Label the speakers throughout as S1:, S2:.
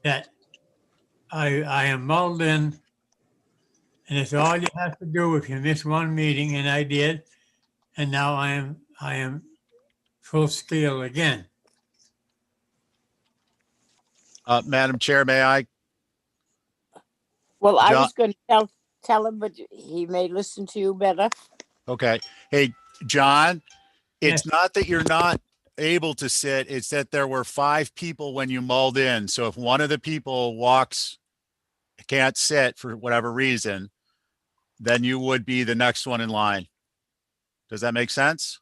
S1: that I am mulled in, and it's all you have to do if you miss one meeting, and I did, and now I am full scale again.
S2: Madam Chair, may I?
S3: Well, I
S2: John-
S3: was going to tell him, but he may listen to you better.
S2: Okay. Hey, John, it's
S1: Yes.
S2: not that you're not able to sit, it's that there were 5 people when you mulled in. So if one of the people can't sit for whatever reason, then you would be the next one in line. Does that make sense?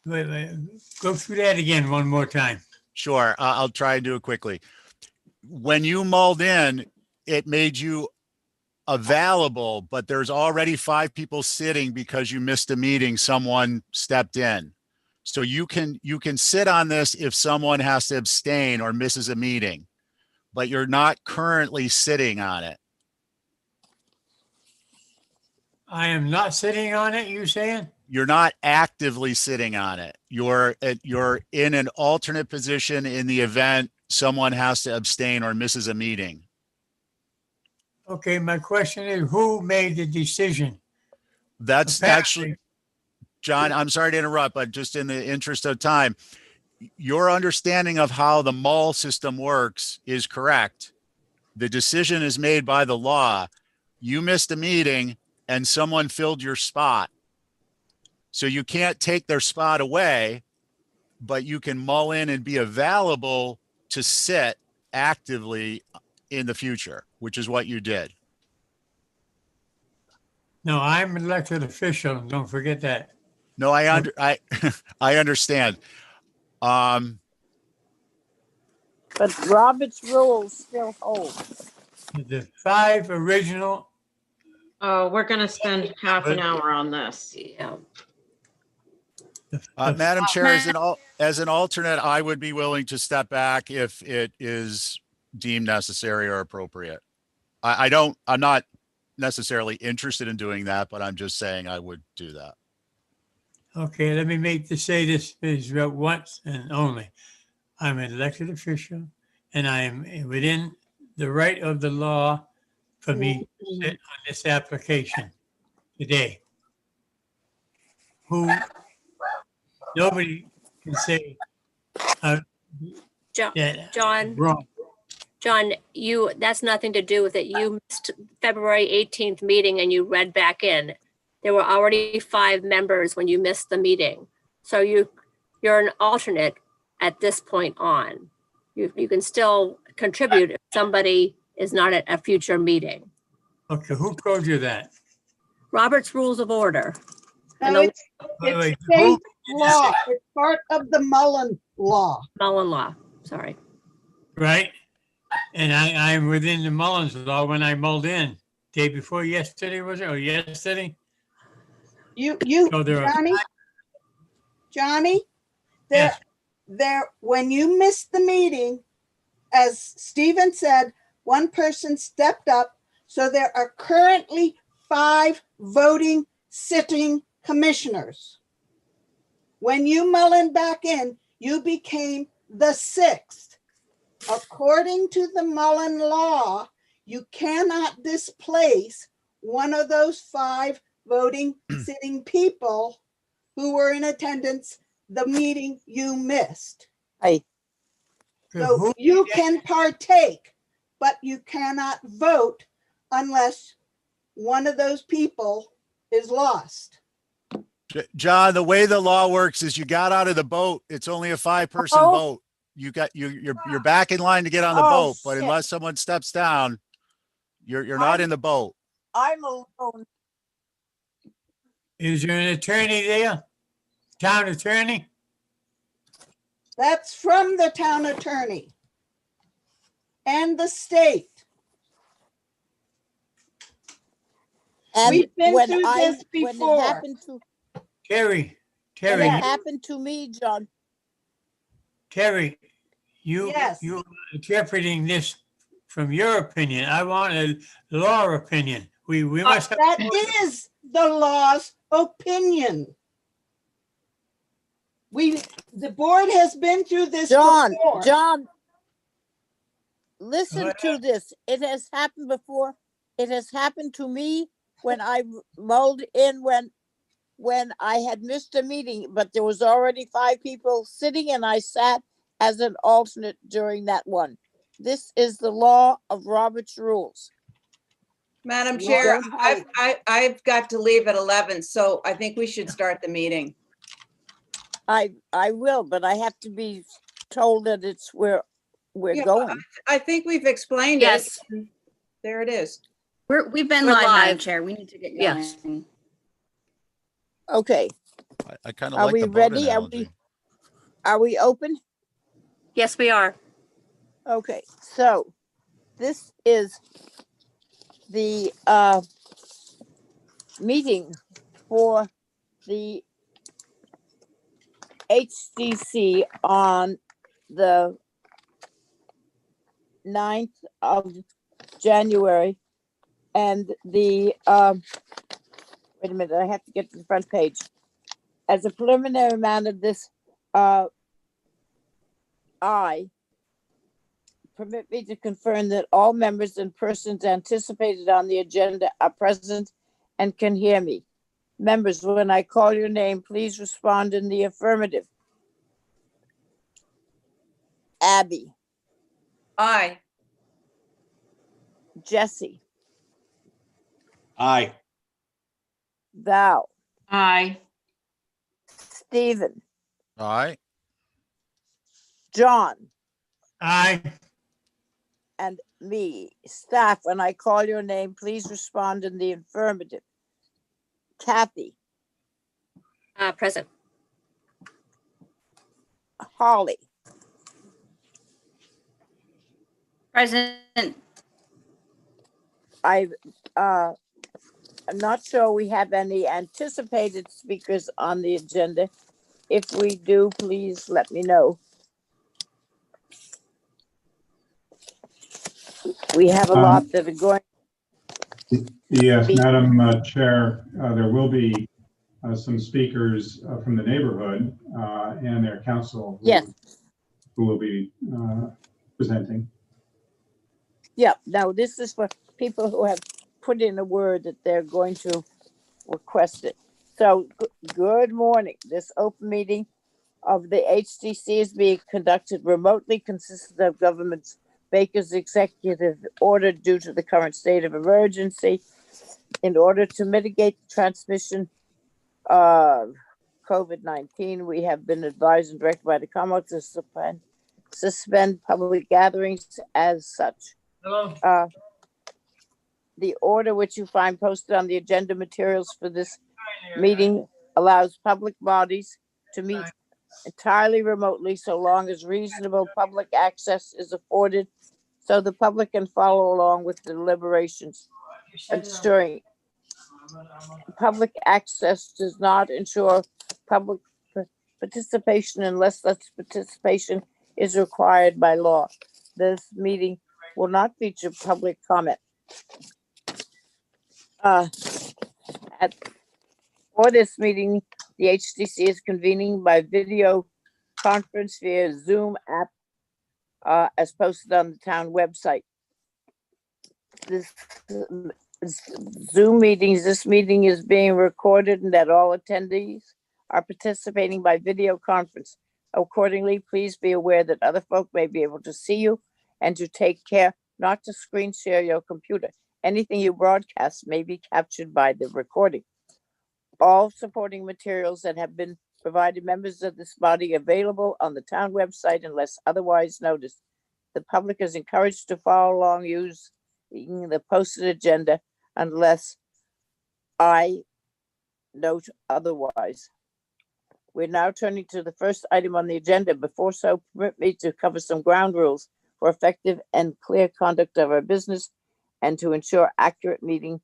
S1: Wait, go through that again one more time.
S2: Sure. I'll try and do it quickly. When you mulled in, it made you available, but there's already 5 people sitting because you missed a meeting. Someone stepped in. So you can sit on this if someone has to abstain or misses a meeting, but you're not currently sitting on it.
S1: I am not sitting on it, you saying?
S2: You're not actively sitting on it. You're in an alternate position in the event someone has to abstain or misses a meeting.
S1: Okay, my question is, who made the decision?
S2: That's
S1: Apparently-
S2: actually, John, I'm sorry to interrupt, but just in the interest of time, your understanding of how the mall system works is correct. The decision is made by the law. You missed a meeting and someone filled your spot. So you can't take their spot away, but you can mull in and be available to sit actively in the future, which is what you did.
S1: No, I'm an elected official. Don't forget that.
S2: No, I understand.
S3: But Robert's rules still hold.
S1: The 5 original,
S4: Oh, we're gonna spend half an hour on this.
S5: Yeah.
S2: Madam Chair, as an alternate, I would be willing to step back if it is deemed necessary or appropriate. I'm not necessarily interested in doing that, but I'm just saying I would do that.
S1: Okay, let me say this is once and only. I'm an elected official, and I am within the right of the law for me to sit on this application today. Nobody can say
S5: John,
S1: that
S5: John,
S1: wrong.
S5: that's nothing to do with it. You missed February 18th meeting and you read back in. There were already 5 members when you missed the meeting. So you're an alternate at this point on. You can still contribute if somebody is not at a future meeting.
S1: Okay, who told you that?
S5: Robert's Rules of Order.
S6: No, it's
S1: Wait,
S6: state law. It's part of the Mullen Law.
S5: Mullen Law, sorry.
S1: Right? And I'm within the Mullins law when I mulled in. Day before yesterday, was it? Or yesterday?
S6: You,
S1: So there are
S6: Johnny,
S1: Yes.
S6: when you missed the meeting, as Stephen said, one person stepped up. So there are currently 5 voting sitting commissioners. When you Mullen back in, you became the 6th. According to the Mullen law, you cannot displace one of those 5 voting sitting people who were in attendance the meeting you missed. So you can partake, but you cannot vote unless one of those people is lost.
S2: John, the way the law works is you got out of the boat. It's only a 5-person boat. You're back in line to get on the boat, but
S3: shit.
S2: unless someone steps down, you're not in the boat.
S3: I'm alone.
S1: Is there an attorney there? Town attorney?
S6: That's from the town attorney and the state.
S3: And
S6: We've been
S3: when
S6: through this
S3: when
S6: before.
S3: it happened to
S1: Terry,
S3: when it happened to me, John.
S1: Terry, you
S6: Yes.
S1: are interpreting this from your opinion. I want a law opinion. We must have.
S6: That is the law's opinion. The board has been through this before.
S3: John, listen
S1: What?
S3: to this. It has happened before. It has happened to me when I mulled in when I had missed a meeting, but there was already 5 people sitting and I sat as an alternate during that one. This is the law of Robert's rules.
S7: Madam
S3: You
S7: Chair,
S3: don't have-
S7: I've got to leave at 11, so I think we should start the meeting.
S3: I will, but I have to be told that it's where we're
S7: Yeah,
S3: going.
S7: I think we've explained it.
S5: Yes.
S7: There it is.
S8: We've been
S5: We're
S8: live, Madam
S5: live.
S8: Chair. We need to get
S5: Yes.
S8: going.
S3: Okay,
S2: I kind of
S3: Are
S2: like
S3: we
S2: the boat
S3: ready?
S2: analogy.
S3: are we open?
S5: Yes, we are.
S3: Okay, so this is the meeting for the HDC on the 9th of January. And the, wait a minute, I have to get to the front page. As a preliminary matter, this, permit me to confirm that all members and persons anticipated on the agenda are present and can hear me. Members, when I call your name, please respond in the affirmative. Abby,
S7: Aye.
S3: Jesse,
S9: Aye.
S3: Val,
S4: Aye.
S3: Stephen,
S2: All right.
S3: John,
S1: Aye.
S3: and me. Staff, when I call your name, please respond in the affirmative. Kathy,
S5: Present.
S3: Holly,
S8: President,
S3: I'm not sure we have any anticipated speakers on the agenda. If we do, please let me know. We have a lot that are going.
S10: Yes,
S3: Be-
S10: Madam Chair, there will be some speakers from the neighborhood and their council
S3: Yes.
S10: who will be presenting.
S3: Yeah, no, this is for people who have put in a word that they're going to request it. So, good morning. This open meeting of the HDC is being conducted remotely, consistent of government's Baker's executive order due to the current state of emergency. In order to mitigate the transmission of COVID-19, we have been advised and directed by the Commonwealth to suspend public gatherings as such.
S1: Hello.
S3: The order which you find posted on the agenda materials for this meeting allows public bodies to meet entirely remotely so long as reasonable public access is afforded so the public can follow along with the deliberations. Ensuring public access does not ensure public participation unless such participation is required by law. This meeting will not feature public comment. For this meeting, the HDC is convening by video conference via Zoom app as posted on the town website. This this meeting is being recorded and that all attendees are participating by video conference. Accordingly, please be aware that other folk may be able to see you and to take care not to screen share your computer. Anything you broadcast may be captured by the recording. All supporting materials that have been provided members of this body available on the town website unless otherwise noticed. The public is encouraged to follow along using the posted agenda unless I note otherwise. We're now turning to the first item on the agenda. Before so, permit me to cover some ground rules for effective and clear conduct of our business and to ensure accurate meeting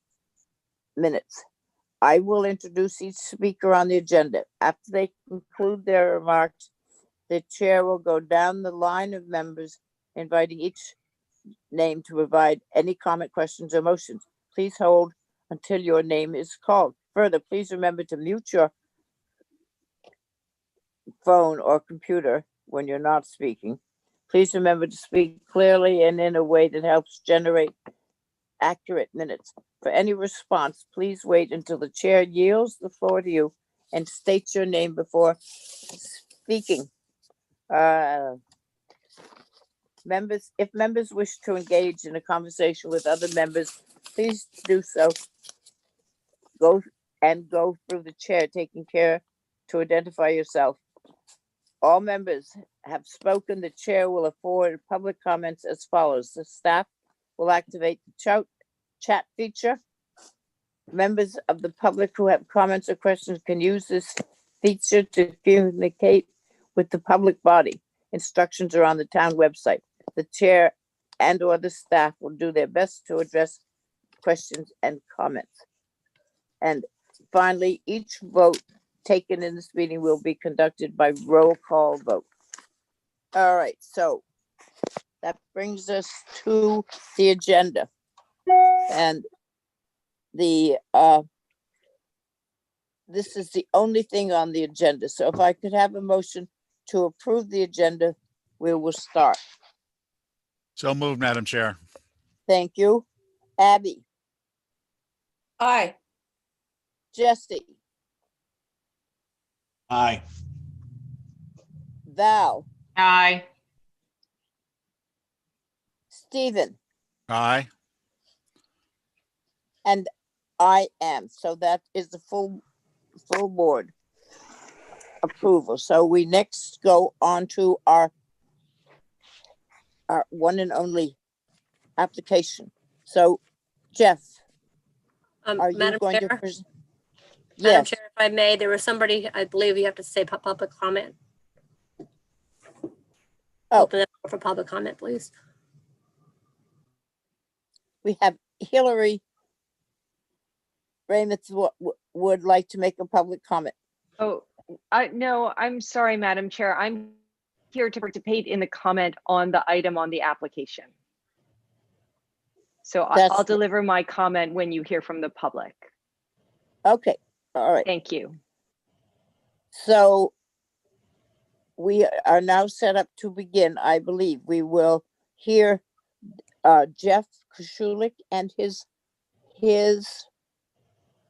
S3: minutes. I will introduce each speaker on the agenda. After they conclude their remarks, the chair will go down the line of members, inviting each name to provide any comment, questions, or motions. Please hold until your name is called. Further, please remember to mute your phone or computer when you're not speaking. Please remember to speak clearly and in a way that helps generate accurate minutes. For any response, please wait until the chair yields the floor to you and state your name before speaking. Members, if members wish to engage in a conversation with other members, please do so. Go through the chair, taking care to identify yourself. All members have spoken. The chair will afford public comments as follows. The staff will activate the chat feature. Members of the public who have comments or questions can use this feature to communicate with the public body. Instructions are on the town website. The chair and or the staff will do their best to address questions and comments. And finally, each vote taken in this meeting will be conducted by roll call vote. All right, so that brings us to the agenda. And the this is the only thing on the agenda. So if I could have a motion to approve the agenda, we will start.
S2: So moved, Madam Chair.
S3: Thank you. Abby,
S7: Aye.
S3: Jesse,
S8: Aye.
S3: Val,
S4: Aye.
S3: Stephen,
S2: Aye.
S3: and I am. So that is the full board approval. So we next go on to our one and only application. So Jeff, are you
S5: Madam
S3: going to
S5: Chair,
S3: present?
S5: Madam
S3: Yes,
S5: Chair, if I may, there was somebody, I believe you have to say public comment.
S3: Oh.
S5: Open it up for public comment, please.
S3: we have Hillary Raymond would like to make a public comment.
S9: Oh, no, I'm sorry, Madam Chair. I'm here to participate in the comment on the item on the application. So
S3: That's-
S9: I'll deliver my comment when you hear from the public.
S3: Okay, all right.
S9: Thank you.
S3: So we are now set up to begin, I believe. We will hear Jeff Kushulik and his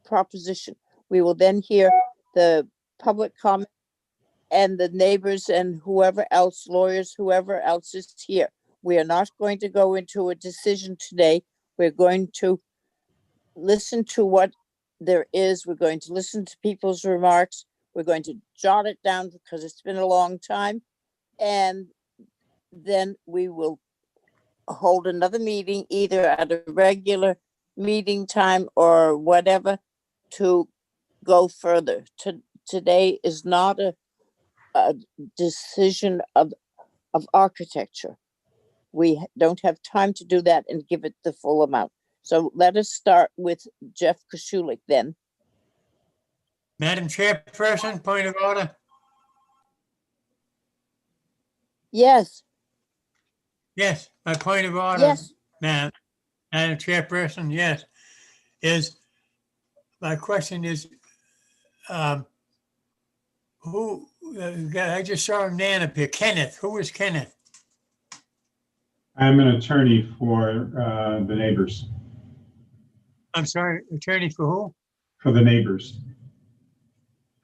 S3: proposition. We will then hear the public comment and the neighbors and whoever else, lawyers, whoever else is here. We are not going to go into a decision today. We're going to listen to what there is. We're going to listen to people's remarks. We're going to jot it down because it's been a long time. And then we will hold another meeting, either at a regular meeting time or whatever, to go further. Today is not a decision of architecture. We don't have time to do that and give it the full amount. So let us start with Jeff Kushulik then.
S1: Madam Chairperson, point of order.
S3: Yes,
S1: Yes, my point of order.
S3: yes,
S1: Madam Chairperson, yes, my question is, who, I just saw a man up here, Kenneth, who is Kenneth?
S10: I'm an attorney for the neighbors,
S1: I'm sorry, attorney for who?
S10: for the neighbors,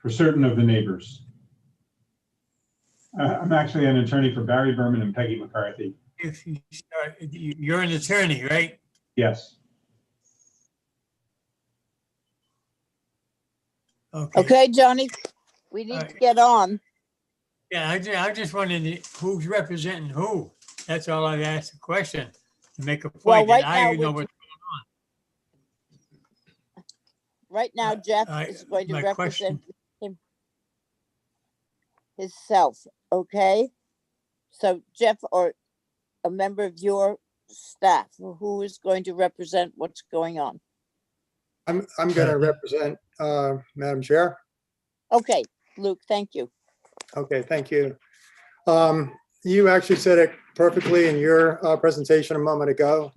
S10: for certain of the neighbors. I'm actually an attorney for Barry Berman and Peggy McCarthy.
S1: If you're an attorney, right?
S10: Yes.
S3: okay, Johnny, we need to
S1: Alright.
S3: get on.
S1: Yeah, I just wanted who's representing who. That's all I asked the question, to make a
S3: Well,
S1: point
S3: right
S1: that I
S3: now,
S1: know
S3: we-
S1: what.
S3: Right now, Jeff
S1: I-
S3: is going to
S1: my
S3: represent himself, okay? So Jeff, or a member of your staff, who is going to represent what's going on?
S11: I'm going to represent Madam Chair.
S3: Okay, Luke, thank you.
S11: Okay, thank you. You actually said it perfectly in your presentation a moment ago.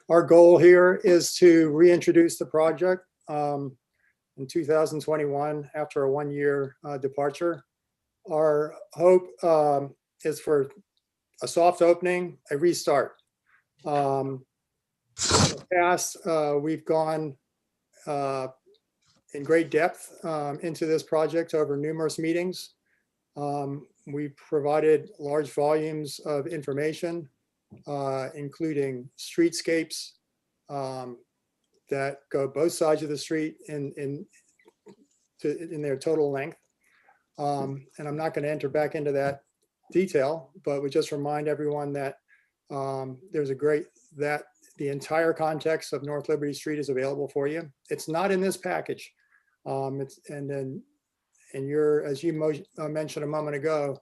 S11: Our goal here is to reintroduce the project in 2021 after a one-year departure. Our hope is for a soft opening, a restart. In the past, we've gone in great depth into this project over numerous meetings. We provided large volumes of information, including streetscapes that go both sides of the street in their total length. And I'm not going to enter back into that detail, but we just remind everyone that that the entire context of North Liberty Street is available for you. It's not in this package. As you mentioned a moment ago,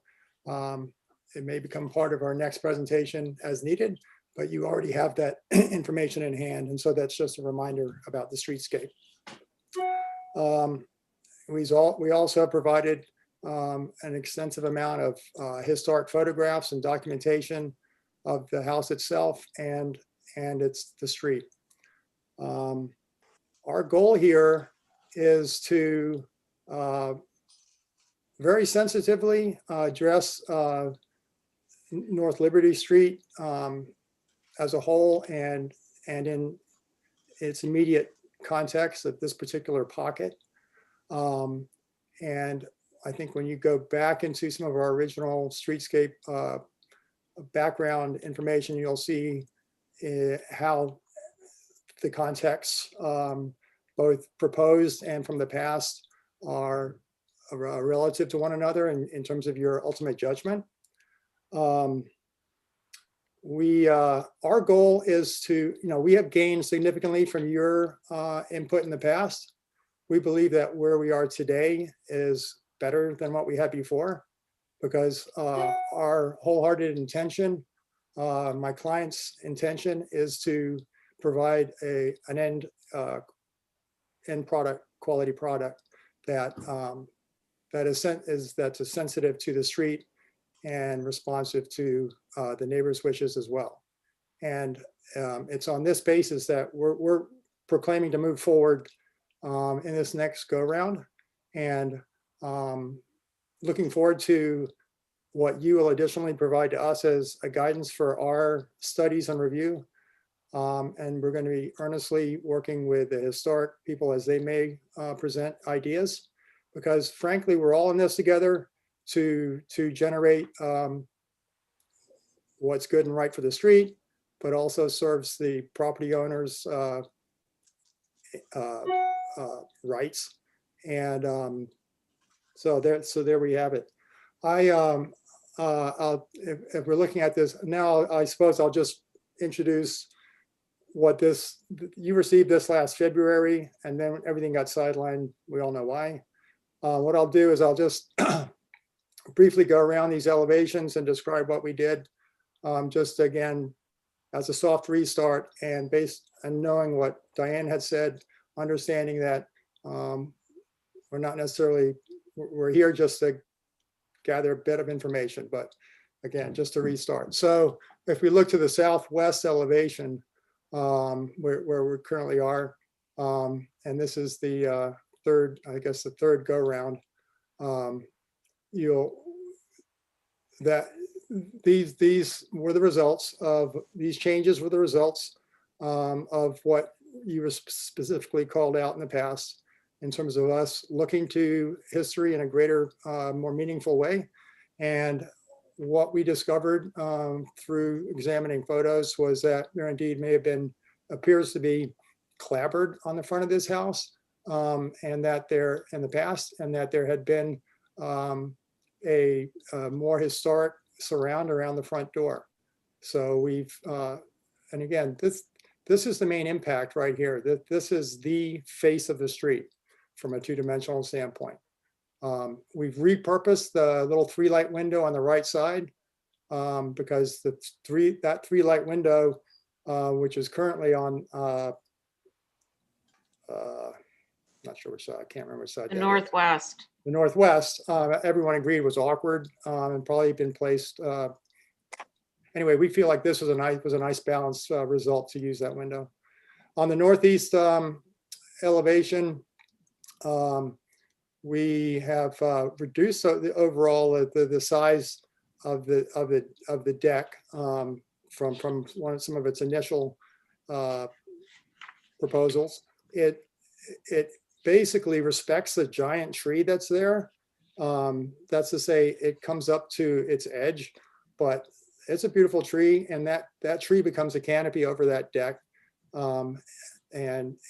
S11: it may become part of our next presentation as needed, but you already have that information in hand. And so that's just a reminder about the streetscape. We also provided an extensive amount of historic photographs and documentation of the house itself and the street. Our goal here is to very sensitively address North Liberty Street as a whole and in its immediate context of this particular pocket. And I think when you go back into some of our original streetscape background information, you'll see how the contexts, both proposed and from the past, are relative to one another in terms of your ultimate judgment. Our goal is to, we have gained significantly from your input in the past. We believe that where we are today is better than what we had before, because our wholehearted intention, my client's intention, is to provide an end product, quality product that's sensitive to the street and responsive to the neighbors' wishes as well. And it's on this basis that we're proclaiming to move forward in this next go round, and looking forward to what you will additionally provide to us as a guidance for our studies and review. And we're going to be earnestly working with the historic people as they may present ideas, because frankly, we're all in this together to generate what's good and right for the street, but also serves the property owners' rights. And so there we have it. If we're looking at this now, I suppose I'll just introduce what you received this last February, and then everything got sidelined. We all know why. What I'll do is I'll just briefly go around these elevations and describe what we did, just again, as a soft restart, and based on knowing what Diane had said, understanding that we're here just to gather a bit of information, but again, just to restart. So if we look to the southwest elevation, where we currently are, and this is the third go round, these were the results of these changes were the results of what you were specifically called out in the past, in terms of us looking to history in a greater, more meaningful way. And what we discovered through examining photos was that there indeed appears to be clapboard on the front of this house, and that there in the past, and that there had been a more historic surround around the front door. So and again, this is the main impact right here. This is the face of the street from a two-dimensional standpoint. We've repurposed the little 3-light window on the right side, because that 3-light window, which is currently on, not sure which side, I can't remember which side.
S4: The northwest.
S11: The northwest, everyone agreed was awkward, and probably been placed. Anyway, we feel like this was a nice balanced result to use that window. On the northeast elevation, we have reduced the overall the size the deck from some of its initial proposals. It basically respects the giant tree that's there. That's to say, it comes up to its edge, but it's a beautiful tree, and that tree becomes a canopy over that deck. And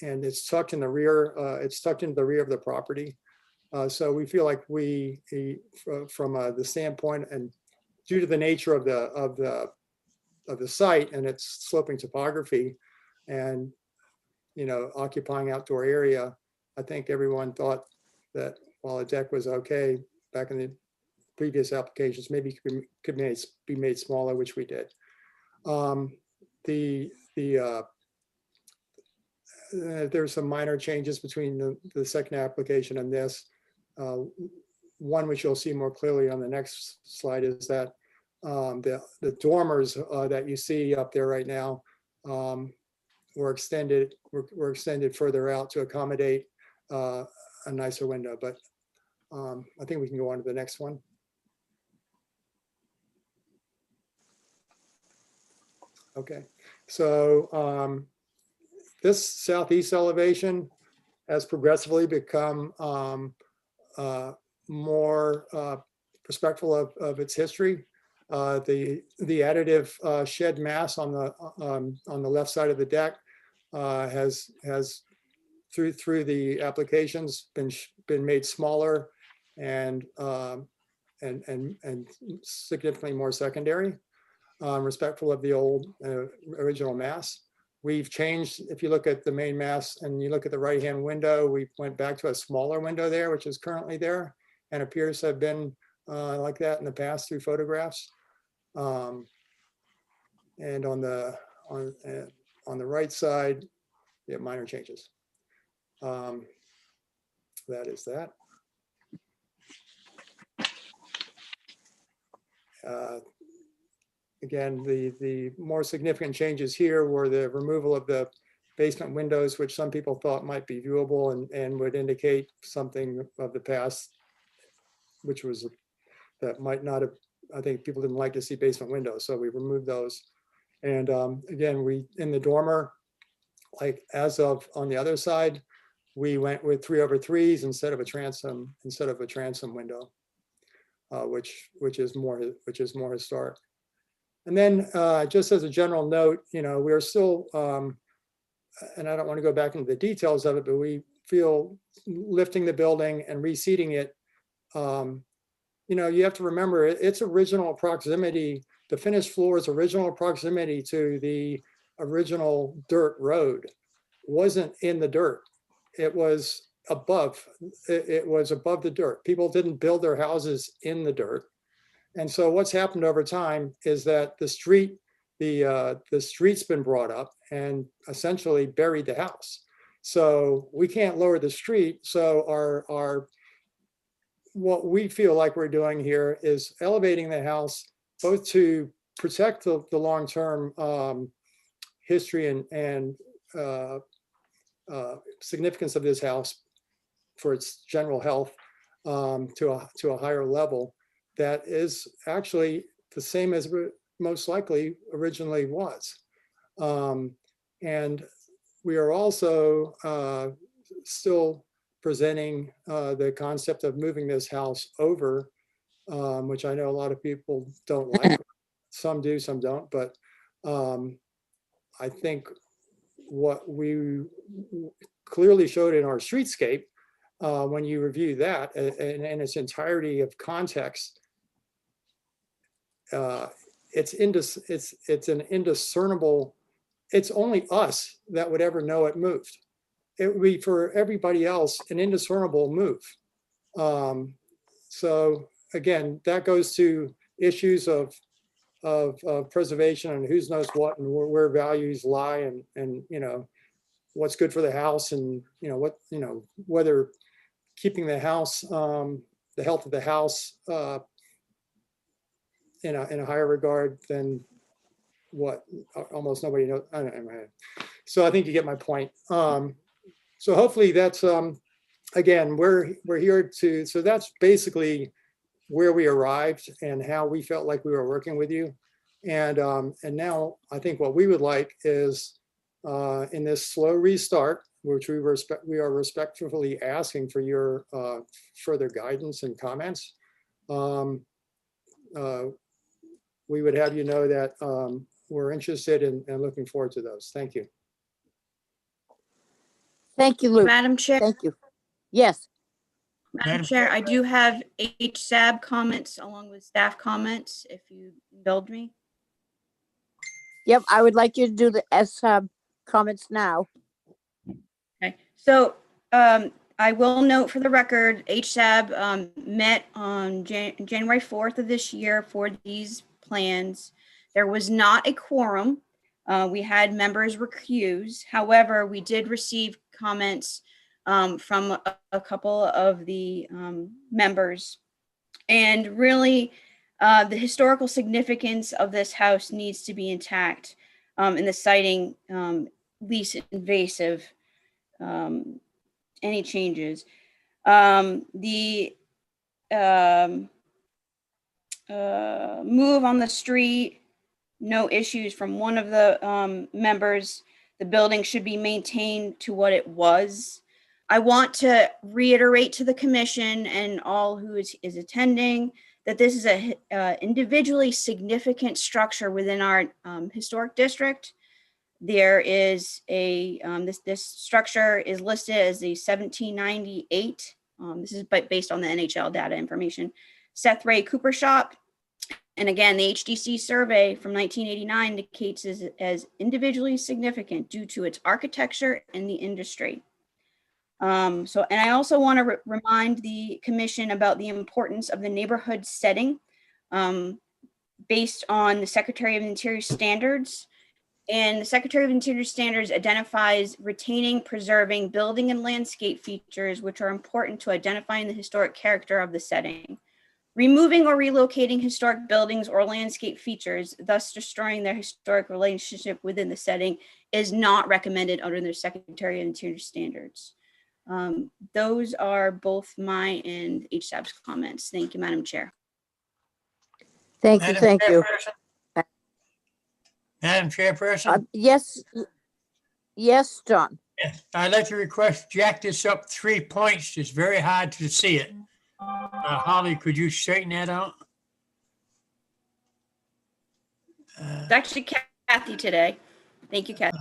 S11: it's tucked in the rear. It's tucked into the rear of the property. So we feel like from the standpoint, and due to the nature of the site and its sloping topography, and occupying outdoor area, I think everyone thought that while the deck was okay back in the previous applications, maybe could be made smaller, which we did. There's some minor changes between the second application and this. One which you'll see more clearly on the next slide is that the dormers that you see up there right now were extended further out to accommodate a nicer window. But I think we can go on to the next one. Okay, so this southeast elevation has progressively become more respectful of its history. The additive shed mass on the left side of the deck has through the applications been made smaller and significantly more secondary, respectful of the old original mass. We've changed, if you look at the main mass and you look at the right-hand window, we went back to a smaller window there, which is currently there and appears to have been like that in the past through photographs. And on the right side, we have minor changes. That is that. Again, the more significant changes here were the removal of the basement windows, which some people thought might be viewable and would indicate something of the past, which was that might not have, I think people didn't like to see basement windows, so we removed those. And again, in the dormer, like as of on the other side, we went with 3/3s instead of a transom window, which is more historic. And then just as a general note, we're still, and I don't want to go back into the details of it, but we feel lifting the building and reseating it, you have to remember its original proximity, the finished floor's original proximity to the original dirt road wasn't in the dirt. It was above the dirt. People didn't build their houses in the dirt. And so what's happened over time is that the street's been brought up and essentially buried the house. So we can't lower the street. So what we feel like we're doing here is elevating the house both to protect the long-term history and significance of this house for its general health to a higher level that is actually the same as it most likely originally was. And we are also still presenting the concept of moving this house over, which I know a lot of people don't like. Some do, some don't, but I think what we clearly showed in our streetscape, when you review that in its entirety of context, it's an indiscernible, it's only us that would ever know it moved. It would be for everybody else an indiscernible move. So again, that goes to issues of preservation and who knows what and where values lie and what's good for the house and whether keeping the house, the health of the house in a higher regard than what almost nobody knows. I don't know. So I think you get my point. So hopefully that's again we're here to, so that's basically where we arrived and how we felt like we were working with you. And now I think what we would like is in this slow restart, which we are respectfully asking for your further guidance and comments. We would have you know that we're interested in and looking forward to those. Thank you.
S3: Thank you, Luke.
S8: Madam Chair,
S3: Thank you. Yes,
S8: Madam
S1: Madam
S8: Chair, I do have HSAB comments along with staff comments, if you indulge me.
S3: yep, I would like you to do the SHAB comments now.
S8: Okay, so I will note for the record, HSAB met on January 4th of this year for these plans. There was not a quorum. We had members recuse. However, we did receive comments from a couple of the members. And really, the historical significance of this house needs to be intact, and the siting least invasive. Any changes. The move on the street, no issues from one of the members. The building should be maintained to what it was. I want to reiterate to the commission and all who is attending that this is a individually significant structure within our historic district. There is a, this structure is listed as the 1798. This is based on the NHL data information. Seth Ray Cooper Shop. And again, the HDC survey from 1989 indicates as individually significant due to its architecture and the industry. And I also want to remind the commission about the importance of the neighborhood setting based on the Secretary of Interior standards. And the Secretary of Interior standards identifies retaining, preserving building and landscape features, which are important to identifying the historic character of the setting. Removing or relocating historic buildings or landscape features, thus destroying their historic relationship within the setting, is not recommended under the Secretary of Interior standards. Those are both my and HSAB's comments. Thank you, Madam Chair.
S3: Thank you,
S1: Madam
S3: thank you.
S1: Chairperson? Madam Chairperson?
S3: Yes, yes, John.
S1: Yes, I'd like to request jack this up 3 points. It's very hard to see it. Holly, could you straighten that out?
S8: It's actually Kathy today. Thank you, Kathy.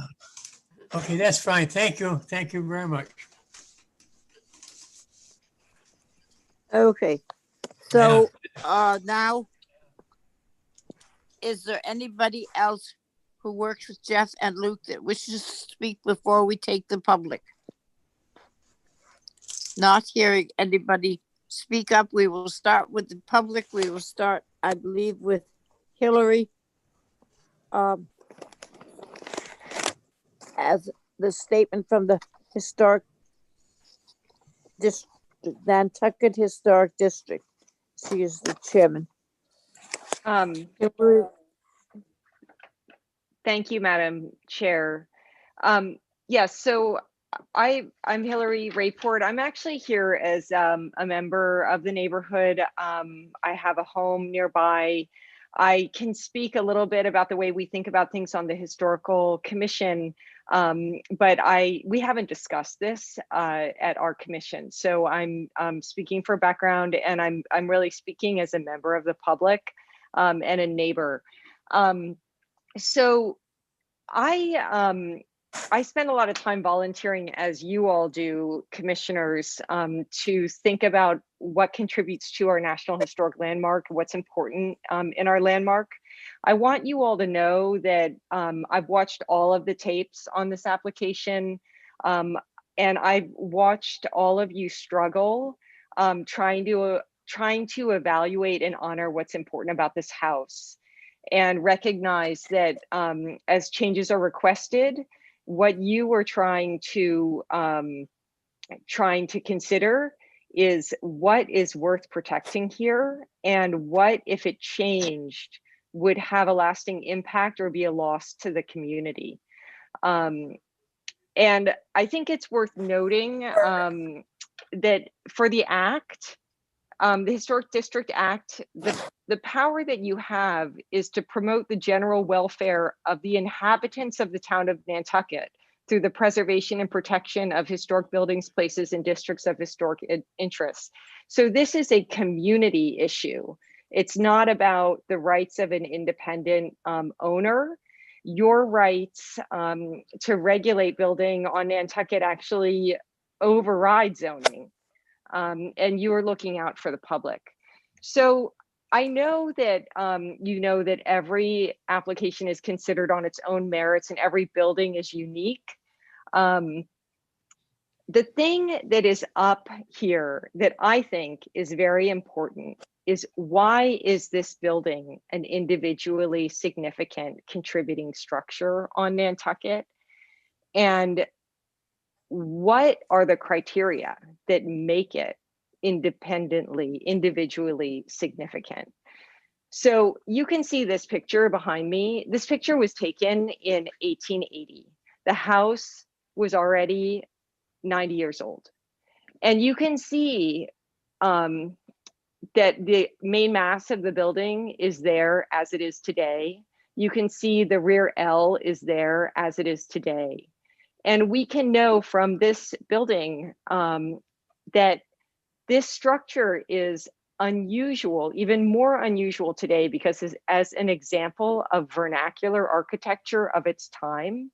S1: Okay, that's fine. Thank you. Thank you very much.
S3: Okay, so now, is there anybody else who works with Jeff and Luke that wishes to speak before we take the public? Not hearing anybody speak up, we will start with the public. We will start, I believe, with Hillary. As the statement from the historic district, Nantucket Historic District. She is the chairman. Hillary.
S9: Thank you, Madam Chair. Yes, so I'm Hillary Rayport. I'm actually here as a member of the neighborhood. I have a home nearby. I can speak a little bit about the way we think about things on the Historical Commission, but we haven't discussed this at our commission. So I'm speaking for background, and I'm really speaking as a member of the public and a neighbor. So I spend a lot of time volunteering, as you all do, commissioners, to think about what contributes to our National Historic Landmark, what's important in our landmark. I want you all to know that I've watched all of the tapes on this application, and I've watched all of you struggle trying to evaluate and honor what's important about this house, and recognize that as changes are requested, what you were trying to consider is what is worth protecting here, and what, if it changed, would have a lasting impact or be a loss to the community. And I think it's worth noting that for the act, The Historic District Act, the power that you have is to promote the general welfare of the inhabitants of the town of Nantucket through the preservation and protection of historic buildings, places, and districts of historic interest. So this is a community issue. It's not about the rights of an independent owner. Your rights to regulate building on Nantucket actually override zoning. And you are looking out for the public. So I know that you know that every application is considered on its own merits and every building is unique. The thing that is up here that I think is very important is, why is this building an individually significant contributing structure on Nantucket? And what are the criteria that make it individually significant? So you can see this picture behind me. This picture was taken in 1880. The house was already 90 years old. And you can see that the main mass of the building is there as it is today. You can see the rear L is there as it is today. And we can know from this building that this structure is unusual, even more unusual today, because as an example of vernacular architecture of its time,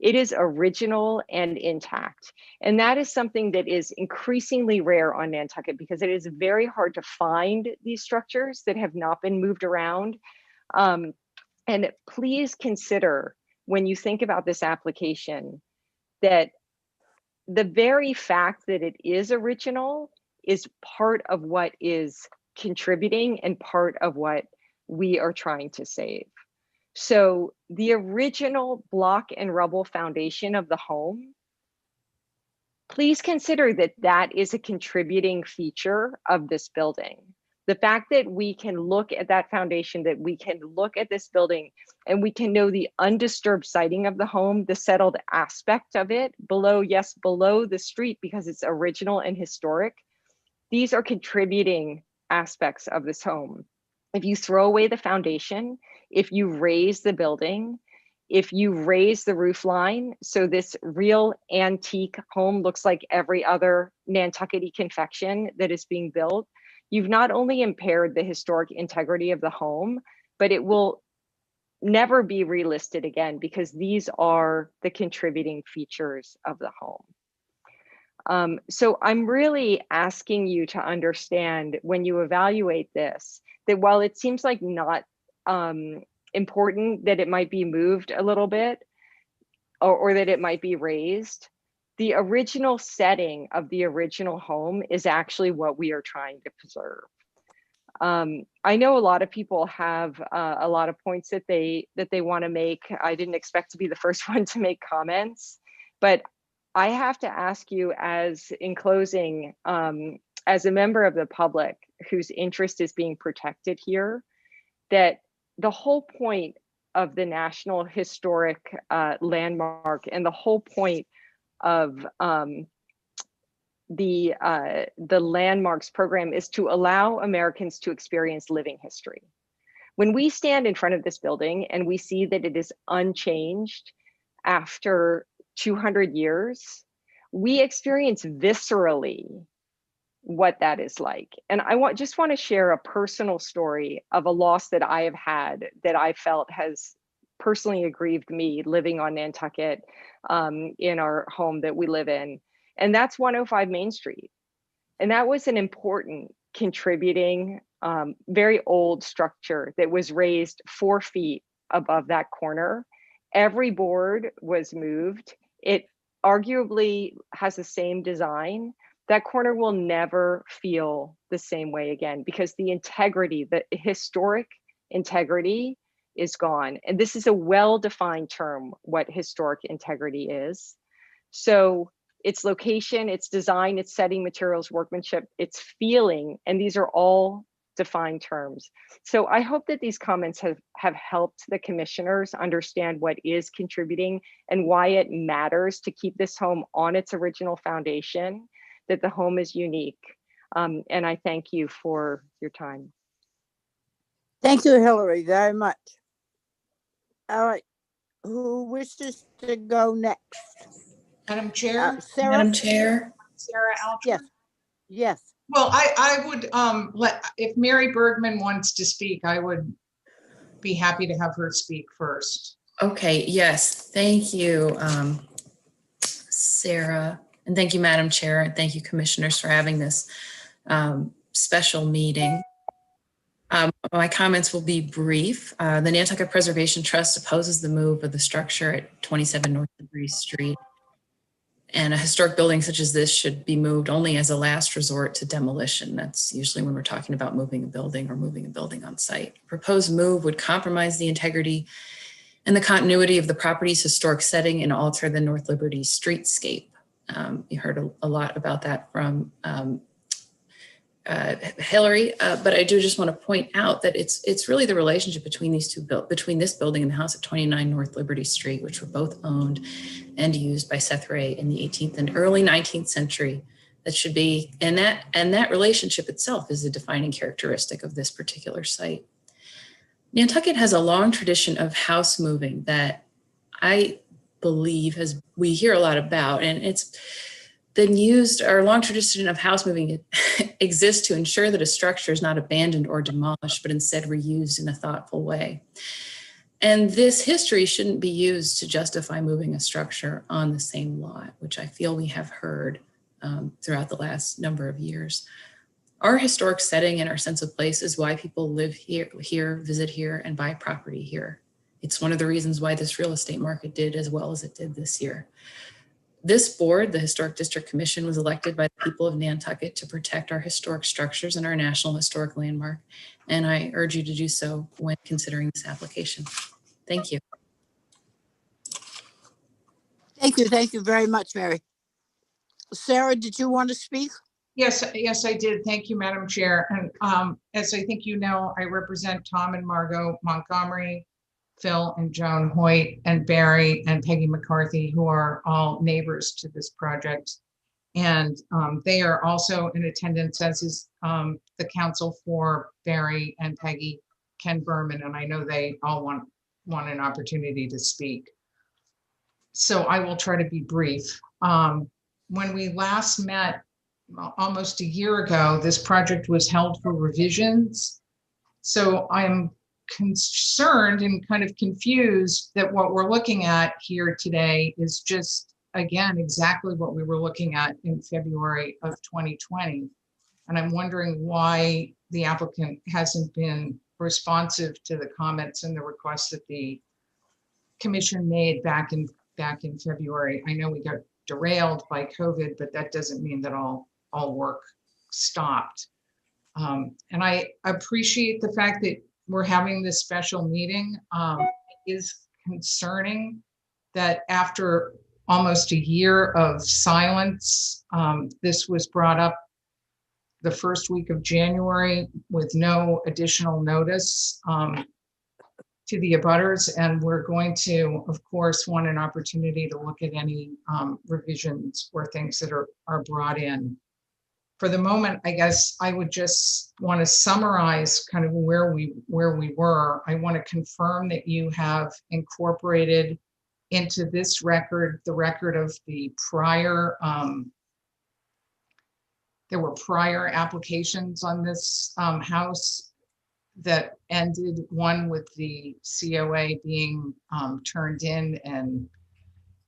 S9: it is original and intact. And that is something that is increasingly rare on Nantucket, because it is very hard to find these structures that have not been moved around. And please consider, when you think about this application, that the very fact that it is original is part of what is contributing and part of what we are trying to save. So the original block and rubble foundation of the home, please consider that that is a contributing feature of this building. The fact that we can look at that foundation, that we can look at this building, and we can know the undisturbed siting of the home, the settled aspect of it below, yes, below the street, because it's original and historic. These are contributing aspects of this home. If you throw away the foundation, if you raise the building, if you raise the roof line, so this real antique home looks like every other Nantucket confection that is being built, you've not only impaired the historic integrity of the home, but it will never be relisted again, because these are the contributing features of the home. So I'm really asking you to understand, when you evaluate this, that while it seems like not important that it might be moved a little bit, or that it might be raised, the original setting of the original home is actually what we are trying to preserve. I know a lot of people have a lot of points that they want to make. I didn't expect to be the first one to make comments, but I have to ask you, as in closing, as a member of the public whose interest is being protected here, that the whole point of the National Historic Landmark and the whole point of the Landmarks program is to allow Americans to experience living history. When we stand in front of this building and we see that it is unchanged after 200 years, we experience viscerally what that is like. And I just want to share a personal story of a loss that I have had, that I felt has personally aggrieved me living on Nantucket, in our home that we live in. And that's 105 Main Street. And that was an important contributing, very old structure that was raised 4 feet above that corner. Every board was moved. It arguably has the same design. That corner will never feel the same way again, because the integrity, the historic integrity, is gone. And this is a well-defined term, what historic integrity is. So its location, its design, its setting, materials, workmanship, its feeling, and these are all defined terms. So I hope that these comments have helped the commissioners understand what is contributing and why it matters to keep this home on its original foundation, that the home is unique. And I thank you for your time.
S3: Thank you, Hillary, very much. All right, who wishes to go next?
S12: Madam Chair?
S3: Sarah?
S13: Madam Chair,
S12: Sarah Alger?
S3: Yes, yes.
S12: Well, I would, if Mary Bergman wants to speak, I would be happy to have her speak first.
S13: okay, yes, thank you, Sarah, and thank you, Madam Chair, and thank you, Commissioners, for having this special meeting. My comments will be brief. The Nantucket Preservation Trust opposes the move of the structure at 27 North Liberty Street. And a historic building such as this should be moved only as a last resort to demolition. That's usually when we're talking about moving a building or moving a building on site. Proposed move would compromise the integrity and the continuity of the property's historic setting and alter the North Liberty streetscape. You heard a lot about that from Hillary, but I do just want to point out that it's really the relationship between these two between this building and the house at 29 North Liberty Street, which were both owned and used by Seth Ray in the 18th and early 19th century. That should be, and that relationship itself is a defining characteristic of this particular site. Nantucket has a long tradition of house moving that I believe we hear a lot about, and it's been used. Our long tradition of house moving exists to ensure that a structure is not abandoned or demolished, but instead reused in a thoughtful way. And this history shouldn't be used to justify moving a structure on the same lot, which I feel we have heard throughout the last number of years. Our historic setting and our sense of place is why people live here, visit here, and buy property here. It's one of the reasons why this real estate market did as well as it did this year. This board, the Historic District Commission, was elected by the people of Nantucket to protect our historic structures and our National Historic Landmark. And I urge you to do so when considering this application. Thank you.
S3: Thank you very much, Mary. Sarah, did you want to speak?
S12: Yes, I did. Thank you, Madam Chair. And as I think you know, I represent Tom and Margot Montgomery, Phil and Joan Hoyt, and Barry and Peggy McCarthy, who are all neighbors to this project. And they are also in attendance, as is the counsel for Barry and Peggy, Ken Berman, and I know they all want an opportunity to speak. So I will try to be brief. When we last met almost a year ago, this project was held for revisions. So I'm concerned and kind of confused that what we're looking at here today is just, again, exactly what we were looking at in February of 2020. And I'm wondering why the applicant hasn't been responsive to the comments and the requests that the commission made back in February. I know we got derailed by COVID, but that doesn't mean that all work stopped. And I appreciate the fact that we're having this special meeting. It is concerning that after almost a year of silence, this was brought up the first week of January with no additional notice to the abutters. And we're going to, of course, want an opportunity to look at any revisions or things that are brought in. For the moment, I guess I would just want to summarize kind of where we were. I want to confirm that you have incorporated into this record the record of the prior, there were prior applications on this house that ended, one with the COA being turned in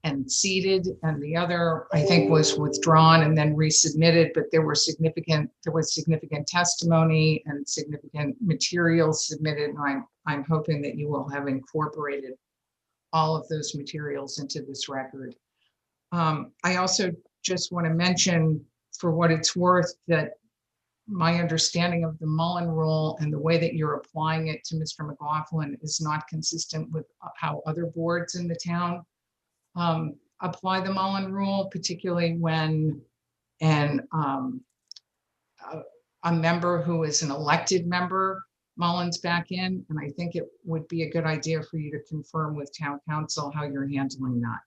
S12: and seated, and the other I think was withdrawn and then resubmitted, but there was significant testimony and significant materials submitted, and I'm hoping that you will have incorporated all of those materials into this record. I also just want to mention, for what it's worth, that my understanding of the Mullen Rule and the way that you're applying it to Mr. McLaughlin is not consistent with how other boards in the town apply the Mullen Rule, particularly when a member who is an elected member Mullins back in. And I think it would be a good idea for you to confirm with town council how you're handling that.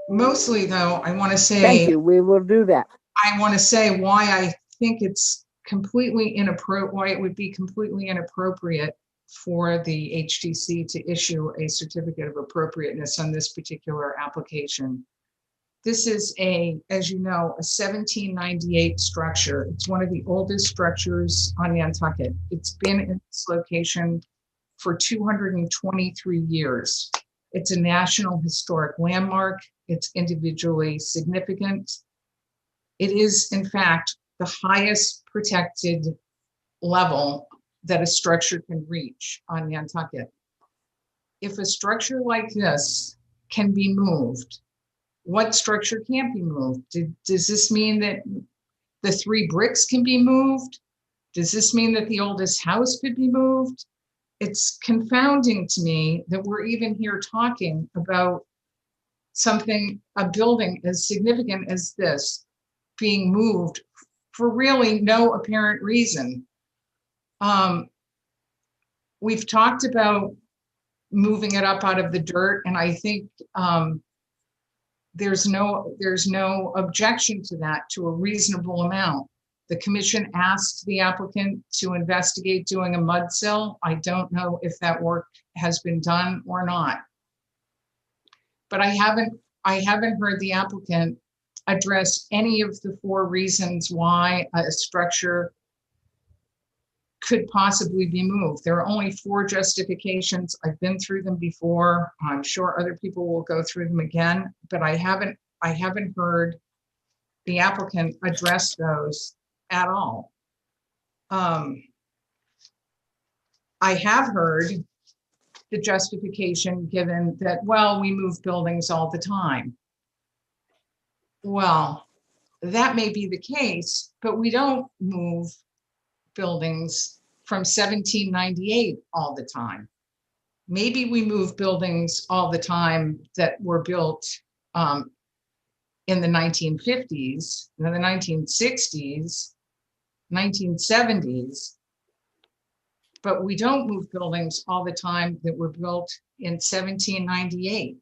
S12: Mostly though, I want to say.
S3: Thank you. We will do that.
S12: I want to say why I think it's completely inappropriate, why it would be completely inappropriate for the HTC to issue a certificate of appropriateness on this particular application. This is as you know, a 1798 structure. It's one of the oldest structures on Nantucket. It's been in this location for 223 years. It's a National Historic Landmark. It's individually significant. It is, in fact, the highest protected level that a structure can reach on Nantucket. If a structure like this can be moved, what structure can't be moved? Does this mean that the 3 bricks can be moved? Does this mean that the oldest house could be moved? It's confounding to me that we're even here talking about something, a building as significant as this, being moved for really no apparent reason. We've talked about moving it up out of the dirt, and I think there's no objection to that, to a reasonable amount. The commission asked the applicant to investigate doing a mud sill. I don't know if that work has been done or not. But I haven't heard the applicant address any of the 4 reasons why a structure could possibly be moved. There are only 4 justifications. I've been through them before. I'm sure other people will go through them again, but I haven't heard the applicant address those at all. I have heard the justification given that, well, we move buildings all the time. Well, that may be the case, but we don't move buildings from 1798 all the time. Maybe we move buildings all the time that were built in the 1950s, in the 1960s, 1970s, but we don't move buildings all the time that were built in 1798.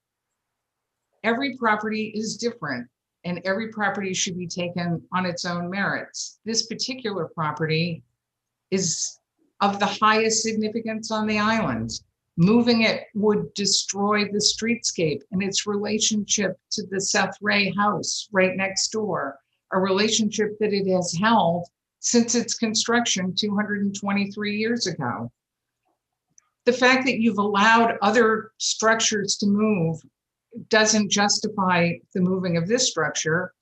S12: Every property is different, and every property should be taken on its own merits. This particular property is of the highest significance on the island. Moving it would destroy the streetscape and its relationship to the Seth Ray house right next door, a relationship that it has held since its construction 223 years ago. The fact that you've allowed other structures to move doesn't justify the moving of this structure.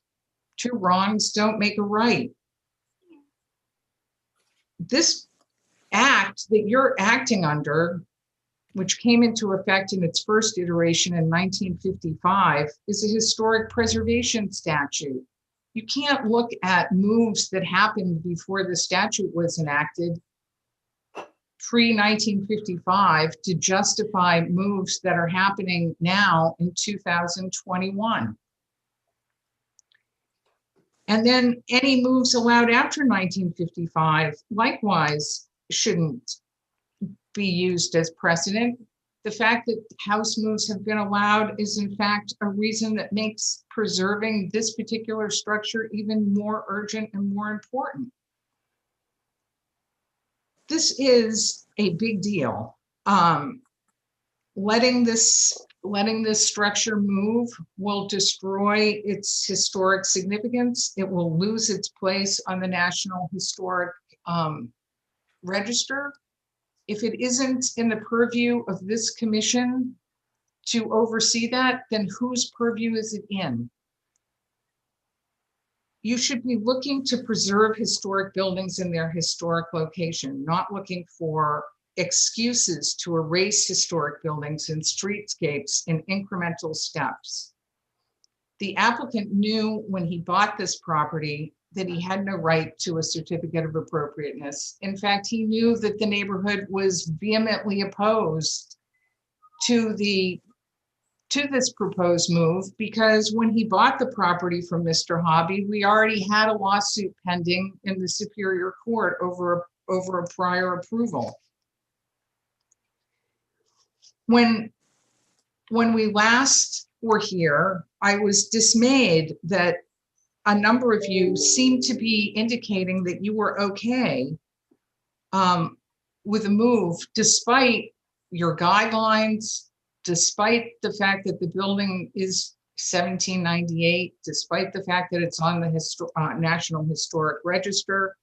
S12: 2 wrongs don't make a right. This act that you're acting under, which came into effect in its first iteration in 1955, is a historic preservation statute. You can't look at moves that happened before the statute was enacted pre-1955 to justify moves that are happening now in 2021. And then any moves allowed after 1955, likewise, shouldn't be used as precedent. The fact that house moves have been allowed is in fact a reason that makes preserving this particular structure even more urgent and more important. This is a big deal. Letting this structure move will destroy its historic significance. It will lose its place on the National Historic Register. If it isn't in the purview of this commission to oversee that, then whose purview is it in? You should be looking to preserve historic buildings in their historic location, not looking for excuses to erase historic buildings and streetscapes in incremental steps. The applicant knew when he bought this property that he had no right to a certificate of appropriateness. In fact, he knew that the neighborhood was vehemently opposed to this proposed move, because when he bought the property from Mr. Hobby, we already had a lawsuit pending in the Superior Court over a prior approval. When we last were here, I was dismayed that a number of you seemed to be indicating that you were okay with a move, despite your guidelines, despite the fact that the building is 1798, despite the fact that it's on the National Historic Register.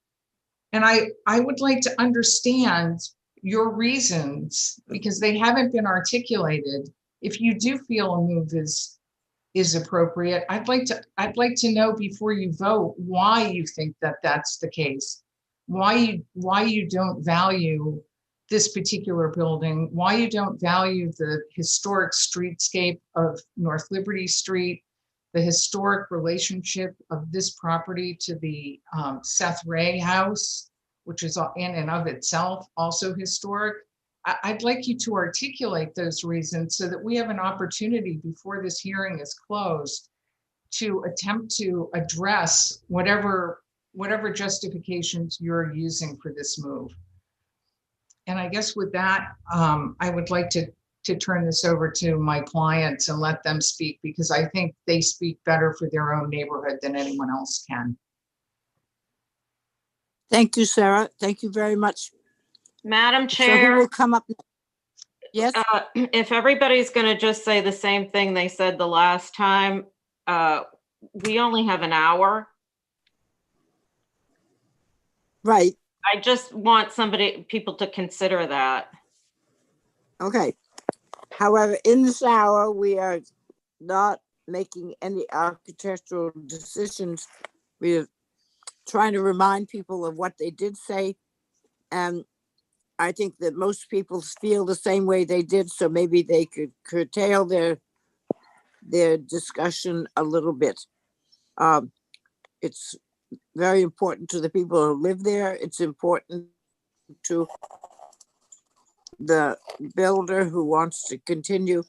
S12: And I would like to understand your reasons, because they haven't been articulated. If you do feel a move is appropriate, I'd like to know before you vote why you think that that's the case, why you don't value this particular building, why you don't value the historic streetscape of North Liberty Street, the historic relationship of this property to the Seth Ray house, which is in and of itself also historic. I'd like you to articulate those reasons so that we have an opportunity before this hearing is closed to attempt to address whatever justifications you're using for this move. And I guess with that, I would like to turn this over to my clients and let them speak, because I think they speak better for their own neighborhood than anyone else can.
S3: Thank you, Sarah. Thank you very much.
S4: Madam
S3: So who
S4: Chair,
S3: will come up next? Yes,
S4: if everybody's going to just say the same thing they said the last time, we only have an hour.
S3: right.
S4: I just want people to consider that.
S3: Okay. However, in this hour, we are not making any architectural decisions. We're trying to remind people of what they did say. And I think that most people feel the same way they did, so maybe they could curtail their discussion a little bit. It's very important to the people who live there. It's important to the builder who wants to continue.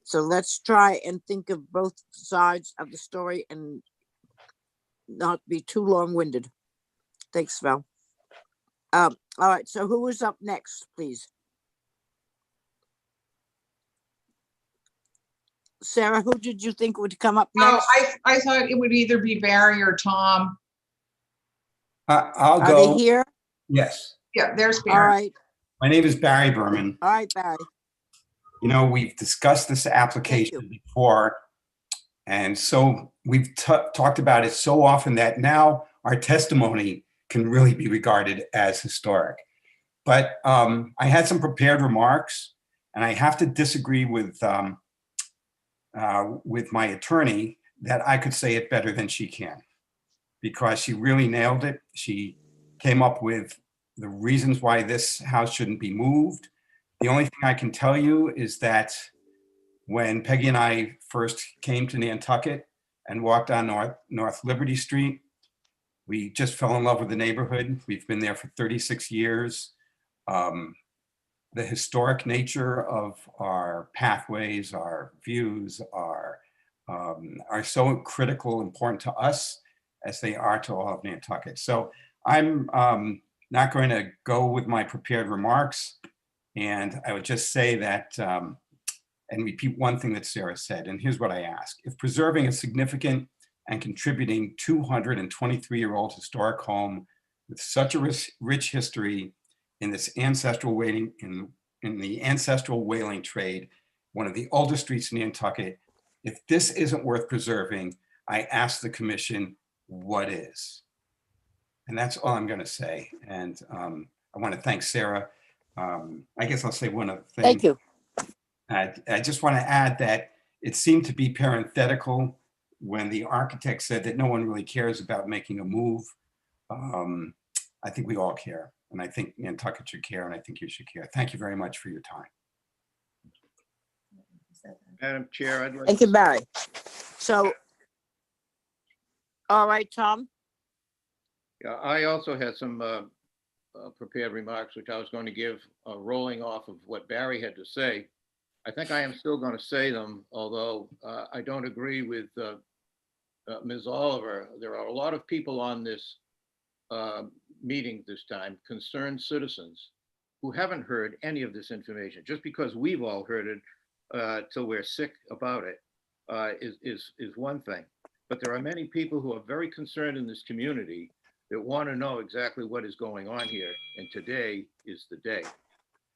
S3: So let's try and think of both sides of the story and not be too long-winded. Thanks, Val. All right, so who is up next, please? Sarah, who did you think would come up next?
S12: Oh, I thought it would either be Barry or Tom.
S14: I'll
S3: Are
S14: go.
S3: they here?
S14: Yes.
S12: Yeah, there's
S3: All
S12: Barry.
S3: right,
S14: My name is Barry Berman.
S3: all right, Barry.
S14: You know, we've discussed this application before, and so we've talked about it so often that now our testimony can really be regarded as historic. But I had some prepared remarks, and I have to disagree with my attorney that I could say it better than she can, because she really nailed it. She came up with the reasons why this house shouldn't be moved. The only thing I can tell you is that when Peggy and I first came to Nantucket and walked on North Liberty Street, we just fell in love with the neighborhood. We've been there for 36 years. The historic nature of our pathways, our views are so critical, important to us as they are to all of Nantucket. So I'm not going to go with my prepared remarks. And I would just say that, and repeat one thing that Sarah said, and here's what I ask. If preserving a significant and contributing 223-year-old historic home with such a rich history in this ancestral whaling, in the ancestral whaling trade, one of the oldest streets in Nantucket, if this isn't worth preserving, I ask the commission, what is? And that's all I'm going to say. And I want to thank Sarah. I guess I'll say one other thing.
S3: Thank you.
S14: I just want to add that it seemed to be parenthetical when the architect said that no one really cares about making a move. I think we all care. And I think Nantucket should care, and I think you should care. Thank you very much for your time.
S15: Madam Chair, I'd like
S3: Thank you, Barry. So, all right, Tom.
S15: Yeah, I also had some prepared remarks, which I was going to give rolling off of what Barry had to say. I think I am still going to say them, although I don't agree with Ms. Oliver. There are a lot of people on this meeting this time, concerned citizens, who haven't heard any of this information. Just because we've all heard it till we're sick about it, is one thing. But there are many people who are very concerned in this community that want to know exactly what is going on here. And today is the day.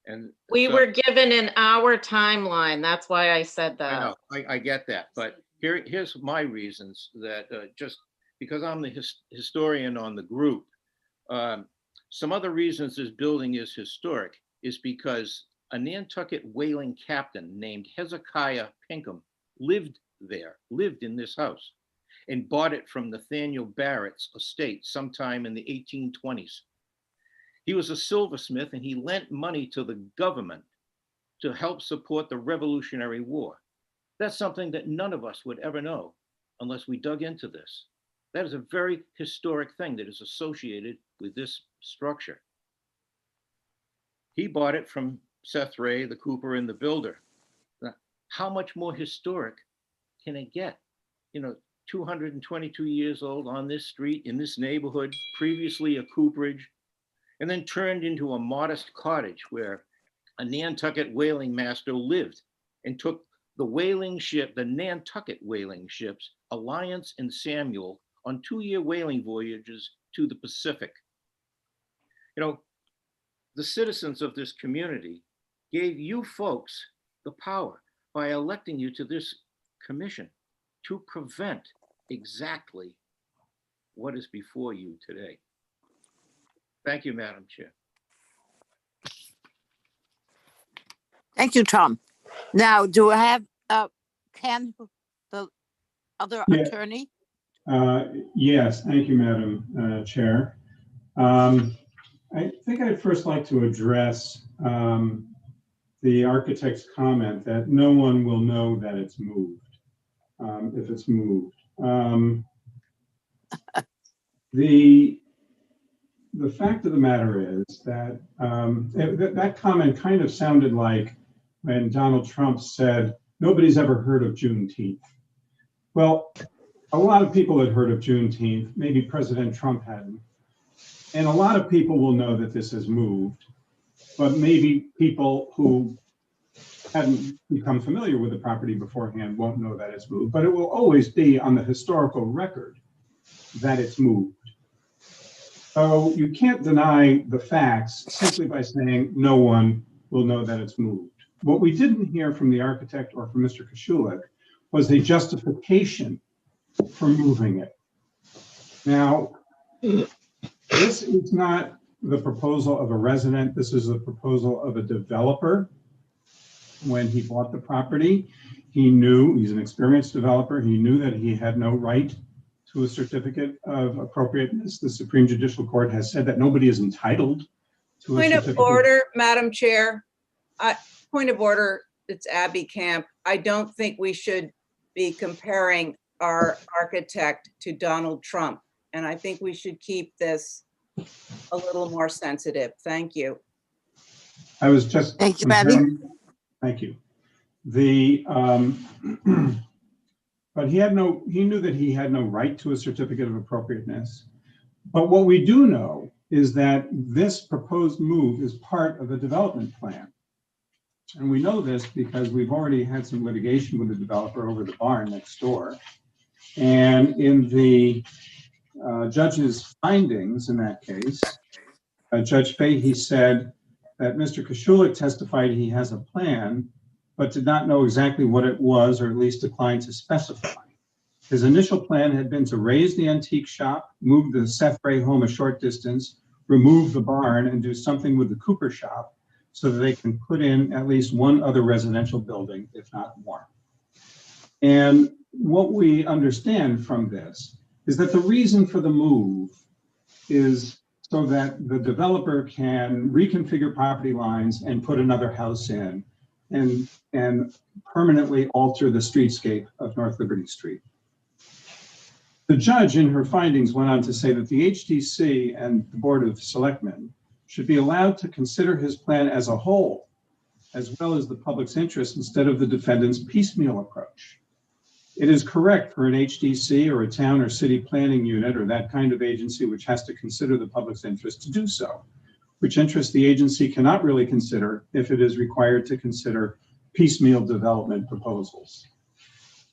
S15: And
S4: We
S15: so-
S4: were given an hour timeline. That's why I said that.
S15: I know, I get that, but here's my reasons that just because I'm the historian on the group. Some other reasons this building is historic is because a Nantucket whaling captain named Hezekiah Pinkham lived in this house and bought it from Nathaniel Barrett's estate sometime in the 1820s. He was a silversmith and he lent money to the government to help support the Revolutionary War. That's something that none of us would ever know unless we dug into this. That is a very historic thing that is associated with this structure. He bought it from Seth Ray, the cooper and the builder. Now, how much more historic can it get? 222 years old on this street, in this neighborhood, previously a cooperage, and then turned into a modest cottage where a Nantucket whaling master lived and took the whaling ship, the Nantucket whaling ships, Alliance and Samuel, on 2-year whaling voyages to the Pacific. The citizens of this community gave you folks the power by electing you to this commission to prevent exactly what is before you today. Thank you, Madam Chair.
S3: Thank you, Tom. Now, do I have Ken, the other
S10: Yeah.
S3: attorney?
S10: Yes, thank you, Madam Chair. I think I'd first like to address the architect's comment that no one will know that it's moved, if it's moved. The fact of the matter is that that comment kind of sounded like when Donald Trump said, nobody's ever heard of Juneteenth. Well, a lot of people had heard of Juneteenth, maybe President Trump hadn't. And a lot of people will know that this has moved, but maybe people who hadn't become familiar with the property beforehand won't know that it's moved, but it will always be on the historical record that it's moved. So you can't deny the facts simply by saying no one will know that it's moved. What we didn't hear from the architect or from Mr. Kosciuszek was a justification for moving it. Now, this is not the proposal of a resident. This is the proposal of a developer. When he bought the property, he knew, he's an experienced developer, he knew that he had no right to a certificate of appropriateness. The Supreme Judicial Court has said that nobody is entitled to a
S7: Point
S10: certificate.
S7: of order, Madam Chair. Point of order, it's Abby Camp. I don't think we should be comparing our architect to Donald Trump. And I think we should keep this a little more sensitive. Thank you.
S10: I was just.
S3: Thank you, Abby.
S10: Thank you. But he knew that he had no right to a certificate of appropriateness. But what we do know is that this proposed move is part of a development plan. And we know this because we've already had some litigation with the developer over the barn next door. And in the judge's findings in that case, Judge Fahey said that Mr. Kosciuszek testified he has a plan, but did not know exactly what it was, or at least declined to specify. His initial plan had been to raise the antique shop, move the Seth Ray home a short distance, remove the barn, and do something with the Cooper shop so that they can put in at least one other residential building, if not more. And what we understand from this is that the reason for the move is so that the developer can reconfigure property lines and put another house in and permanently alter the streetscape of North Liberty Street. The judge in her findings went on to say that the HTC and the Board of Selectmen should be allowed to consider his plan as a whole, as well as the public's interest instead of the defendant's piecemeal approach. It is correct for an HDC or a town or city planning unit or that kind of agency which has to consider the public's interest to do so, which interest the agency cannot really consider if it is required to consider piecemeal development proposals.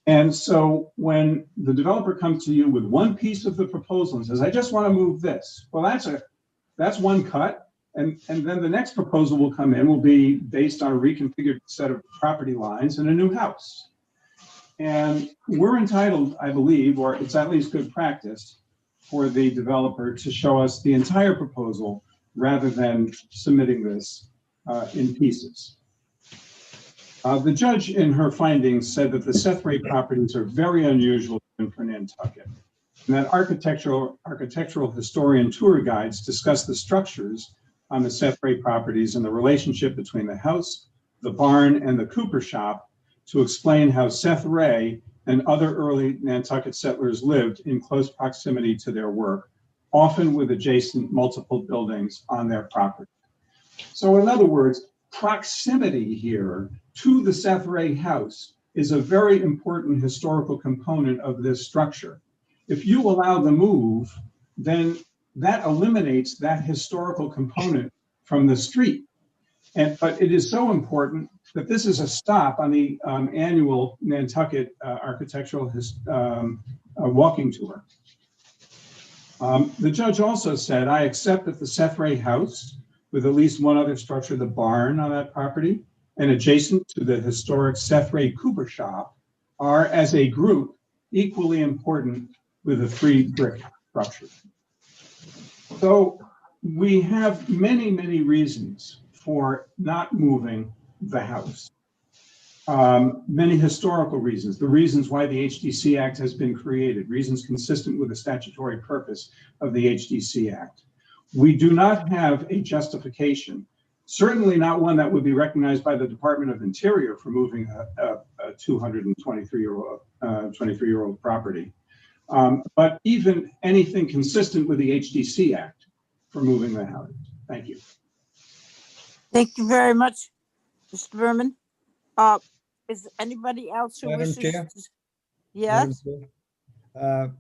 S10: And so when the developer comes to you with one piece of the proposal and says, I just want to move this, well, that's one cut. And then the next proposal will come in, will be based on a reconfigured set of property lines and a new house. And we're entitled, I believe, or it's at least good practice for the developer to show us the entire proposal rather than submitting this in pieces. The judge in her findings said that the Sethray properties are very unusual for Nantucket, and that architectural historian tour guides discuss the structures on the Sethray properties and the relationship between the house, the barn, and the cooper shop to explain how Sethray and other early Nantucket settlers lived in close proximity to their work, often with adjacent multiple buildings on their property. So in other words, proximity here to the Sethray house is a very important historical component of this structure. If you allow the move, then that eliminates that historical component from the street. But it is so important that this is a stop on the annual Nantucket architectural walking tour. The judge also said, I accept that the Sethray house, with at least one other structure, the barn on that property, and adjacent to the historic Sethray cooper shop, are as a group equally important with the three brick structure. So we have many, many reasons for not moving the house. Many historical reasons, the reasons why the HDC Act has been created, reasons consistent with the statutory purpose of the HDC Act. We do not have a justification, certainly not one that would be recognized by the Department of Interior for moving a 223-year-old property, but even anything consistent with the HDC Act for moving the house. Thank you.
S3: Thank you very much, Mr. Berman. Is anybody else who
S16: Madam
S3: wishes?
S16: Chair?
S3: Yes.
S16: Madam Chair?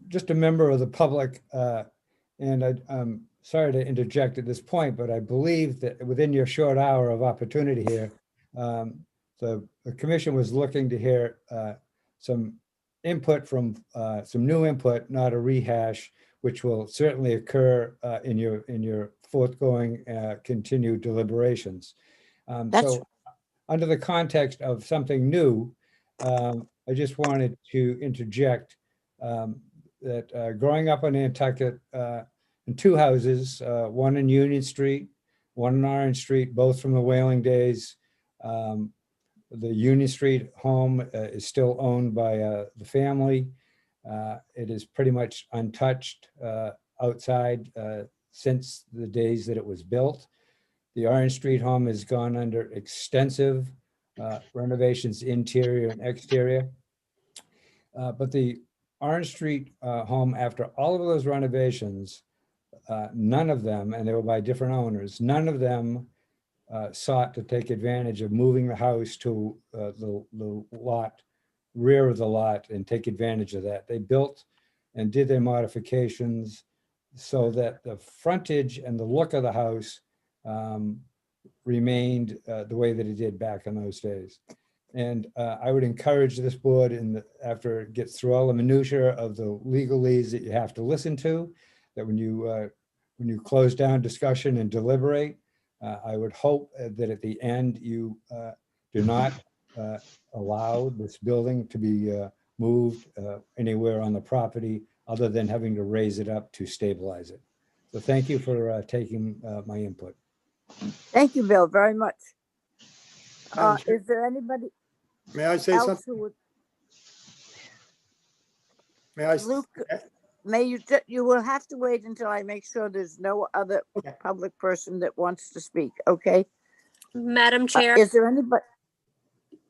S16: Just a member of the public, and I'm sorry to interject at this point, but I believe that within your short hour of opportunity here, the commission was looking to hear some input from some new input, not a rehash, which will certainly occur in your forthgoing continued deliberations. So under the context of something new, I just wanted to interject that growing up on Nantucket, in two houses, one in Union Street, one in Orange Street, both from the whaling days. The Union Street home is still owned by the family. It is pretty much untouched outside since the days that it was built. The Orange Street home has gone under extensive renovations, interior and exterior. But the Orange Street home, after all of those renovations, none of them, and they were by different owners, none of them sought to take advantage of moving the house to the lot, rear of the lot, and take advantage of that. They built and did their modifications so that the frontage and the look of the house remained the way that it did back in those days. And I would encourage this board, after it gets through all the minutiae of the legalese that you have to listen to, that when you close down discussion and deliberate, I would hope that at the end you do not allow this building to be moved anywhere on the property other than having to raise it up to stabilize it. So thank you for taking my input.
S3: Thank you, Bill, very much. Is there anybody?
S11: May I say
S3: else
S11: something?
S3: who would?
S11: May I?
S3: Luke, you will have to wait until I make sure there's no other public person that wants to speak, okay?
S5: Madam Chair.
S3: Is there anybody?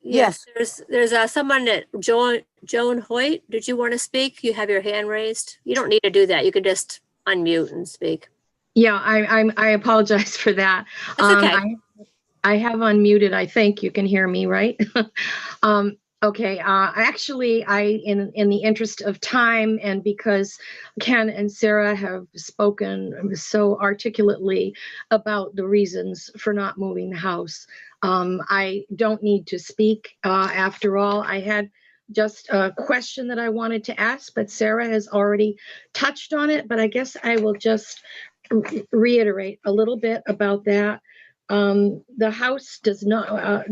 S5: Yes, there's someone that Joan Hoyt. Did you want to speak? You have your hand raised. You don't need to do that. You can just unmute and speak.
S17: Yeah, I apologize for that.
S5: That's okay.
S17: I have unmuted. I think you can hear me, right? Okay. Actually, in the interest of time, and because Ken and Sarah have spoken so articulately about the reasons for not moving the house, I don't need to speak. After all, I had just a question that I wanted to ask, but Sarah has already touched on it, but I guess I will just reiterate a little bit about that. The House does not, I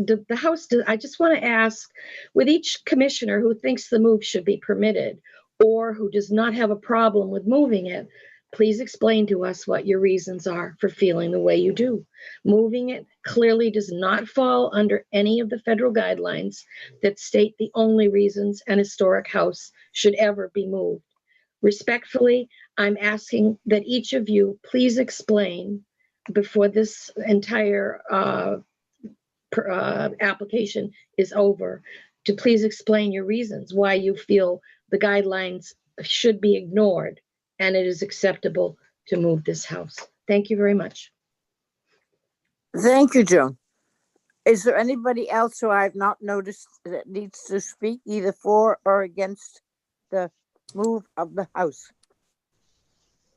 S17: just want to ask, with each commissioner who thinks the move should be permitted or who does not have a problem with moving it, please explain to us what your reasons are for feeling the way you do. Moving it clearly does not fall under any of the federal guidelines that state the only reasons an historic house should ever be moved. Respectfully, I'm asking that each of you please explain before this entire application is over, to please explain your reasons why you feel the guidelines should be ignored and it is acceptable to move this house. Thank you very much.
S3: Thank you, Joan. Is there anybody else who I have not noticed that needs to speak either for or against the move of the house?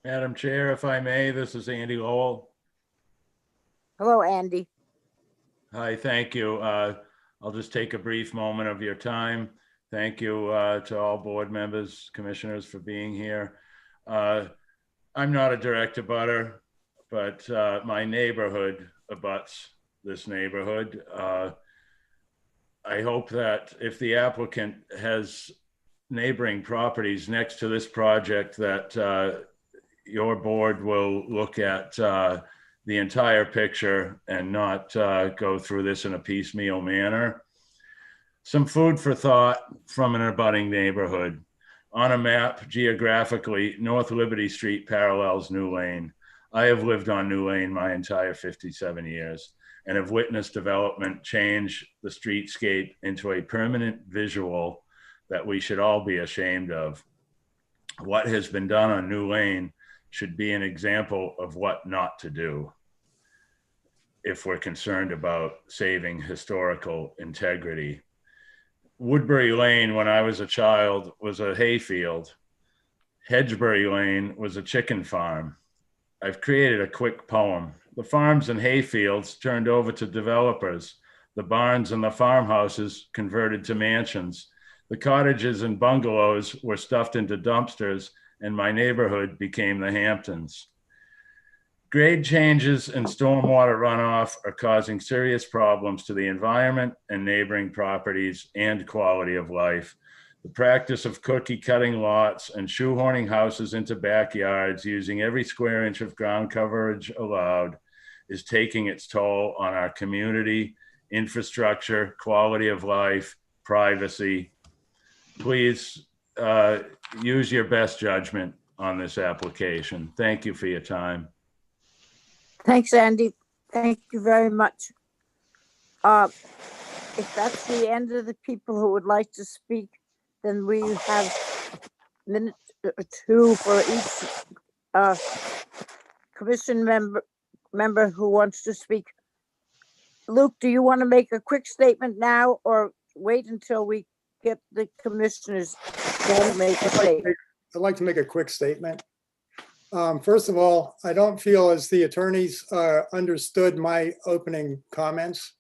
S18: Madam Chair, if I may, this is Andy Lowell.
S3: Hello, Andy.
S18: Hi, thank you. I'll just take a brief moment of your time. Thank you to all board members, commissioners for being here. I'm not a direct abutter, but my neighborhood abuts this neighborhood. I hope that if the applicant has neighboring properties next to this project, that your board will look at the entire picture and not go through this in a piecemeal manner. Some food for thought from an abutting neighborhood. On a map, geographically, North Liberty Street parallels New Lane. I have lived on New Lane my entire 57 years and have witnessed development change the streetscape into a permanent visual that we should all be ashamed of. What has been done on New Lane should be an example of what not to do if we're concerned about saving historical integrity. Woodbury Lane, when I was a child, was a hayfield. Hedgebury Lane was a chicken farm. I've created a quick poem. The farms and hayfields turned over to developers. The barns and the farmhouses converted to mansions. The cottages and bungalows were stuffed into dumpsters, and my neighborhood became the Hamptons. Grade changes and stormwater runoff are causing serious problems to the environment and neighboring properties and quality of life. The practice of cookie cutting lots and shoehorning houses into backyards using every square inch of ground coverage allowed is taking its toll on our community, infrastructure, quality of life, privacy. Please use your best judgment on this application. Thank you for your time.
S3: Thanks, Andy. Thank you very much. If that's the end of the people who would like to speak, then we have a minute or two for each commission member who wants to speak. Luke, do you want to make a quick statement now or wait until we get the commissioners to make a statement?
S11: I'd like to make a quick statement. First of all, I don't feel as the attorneys understood my opening comments.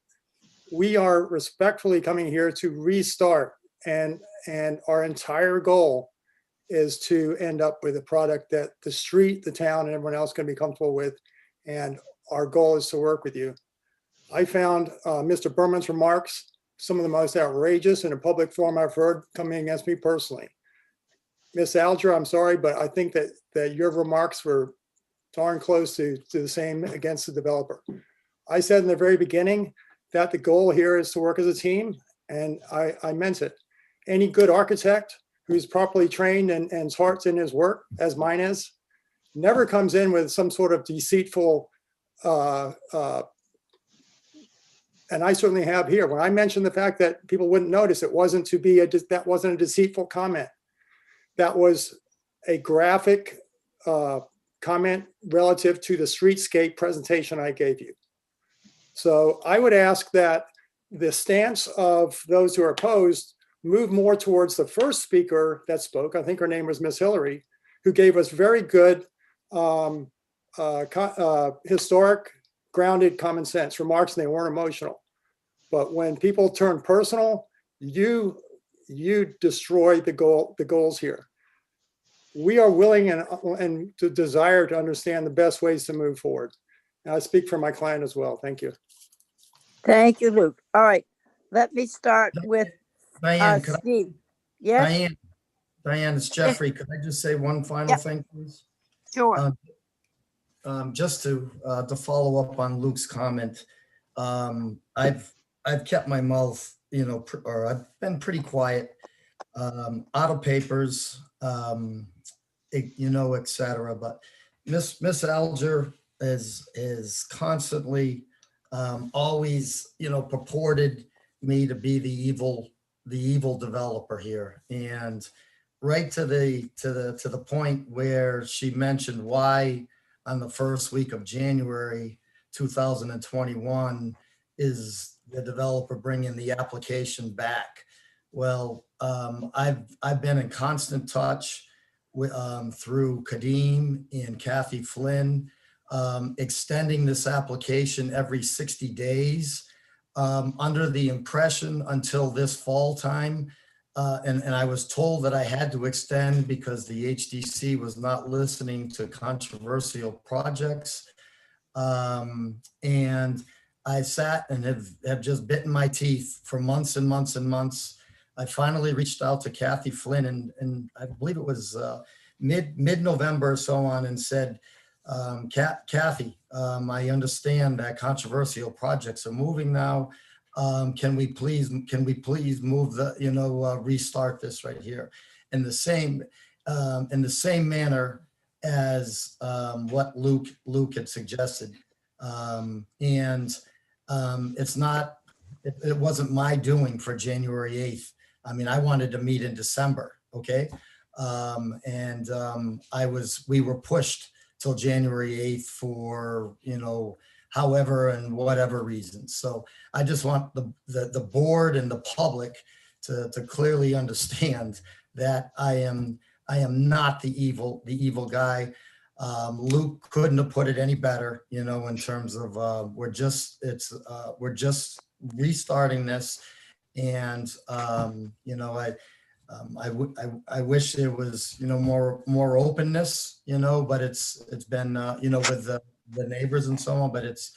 S11: We are respectfully coming here to restart, and our entire goal is to end up with a product that the street, the town, and everyone else can be comfortable with. And our goal is to work with you. I found Mr. Berman's remarks some of the most outrageous in a public forum I've heard coming against me personally. Miss Alger, I'm sorry, but I think that your remarks were darn close to the same against the developer. I said in the very beginning that the goal here is to work as a team, and I meant it. Any good architect who's properly trained and his heart's in his work, as mine is, never comes in with some sort of deceitful, and I certainly have here. When I mentioned the fact that people wouldn't notice, it wasn't to be that wasn't a deceitful comment. That was a graphic comment relative to the streetscape presentation I gave you. So I would ask that the stance of those who are opposed move more towards the first speaker that spoke. I think her name was Miss Hillary, who gave us very good historic, grounded, common sense remarks, and they weren't emotional. But when people turn personal, you you destroy the goals here. We are willing and to desire to understand the best ways to move forward. And I speak for my client as well. Thank you.
S3: Thank you, Luke. All right, let me start with
S19: Diane, could
S3: Steve. Yes,
S19: Diane, it's Jeffrey. Could I just say one final thing, please?
S3: sure.
S19: Just to follow up on Luke's comment, I've kept my mouth, or I've been pretty quiet. Auto papers, et cetera. But Miss Alger is constantly always, purported me to be the evil developer here, and right to the point where she mentioned why on the first week of January 2021 is the developer bringing the application back. Well, I've been in constant touch with through Kadeem and Kathy Flynn, extending this application every 60 days, under the impression until this fall time. And I was told that I had to extend because the HDC was not listening to controversial projects. And I sat and have just bitten my teeth for months and months and months. I finally reached out to Kathy Flynn, and I believe it was mid-November or so on, and said, Kathy, I understand that controversial projects are moving now. Can we please move the, restart this right here in the same manner as what Luke had suggested. It wasn't my doing for January 8th. I mean, I wanted to meet in December, okay? We were pushed till January 8th for, however and whatever reasons. So I just want the board and the public to clearly understand that I am not the evil guy. Luke couldn't have put it any better, in terms of we're just restarting this, and I wish there was more openness, but it's been with the neighbors and so on, but it's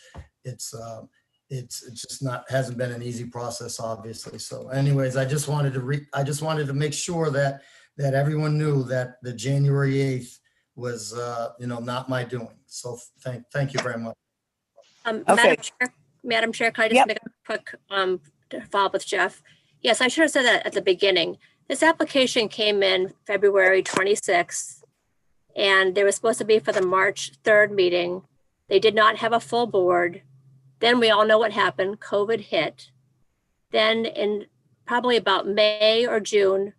S19: just hasn't been an easy process, obviously. So anyways, I just wanted to make sure that everyone knew that the January 8th was not my doing. So thank you very much.
S3: Okay.
S5: Madam Chair, can I just make a quick follow up with Jeff? Yes, I should have said that at the beginning. This application came in February 26th, and they were supposed to be for the March 3rd meeting. They did not have a full board. Then we all know what happened. COVID hit. Then in probably about May or June,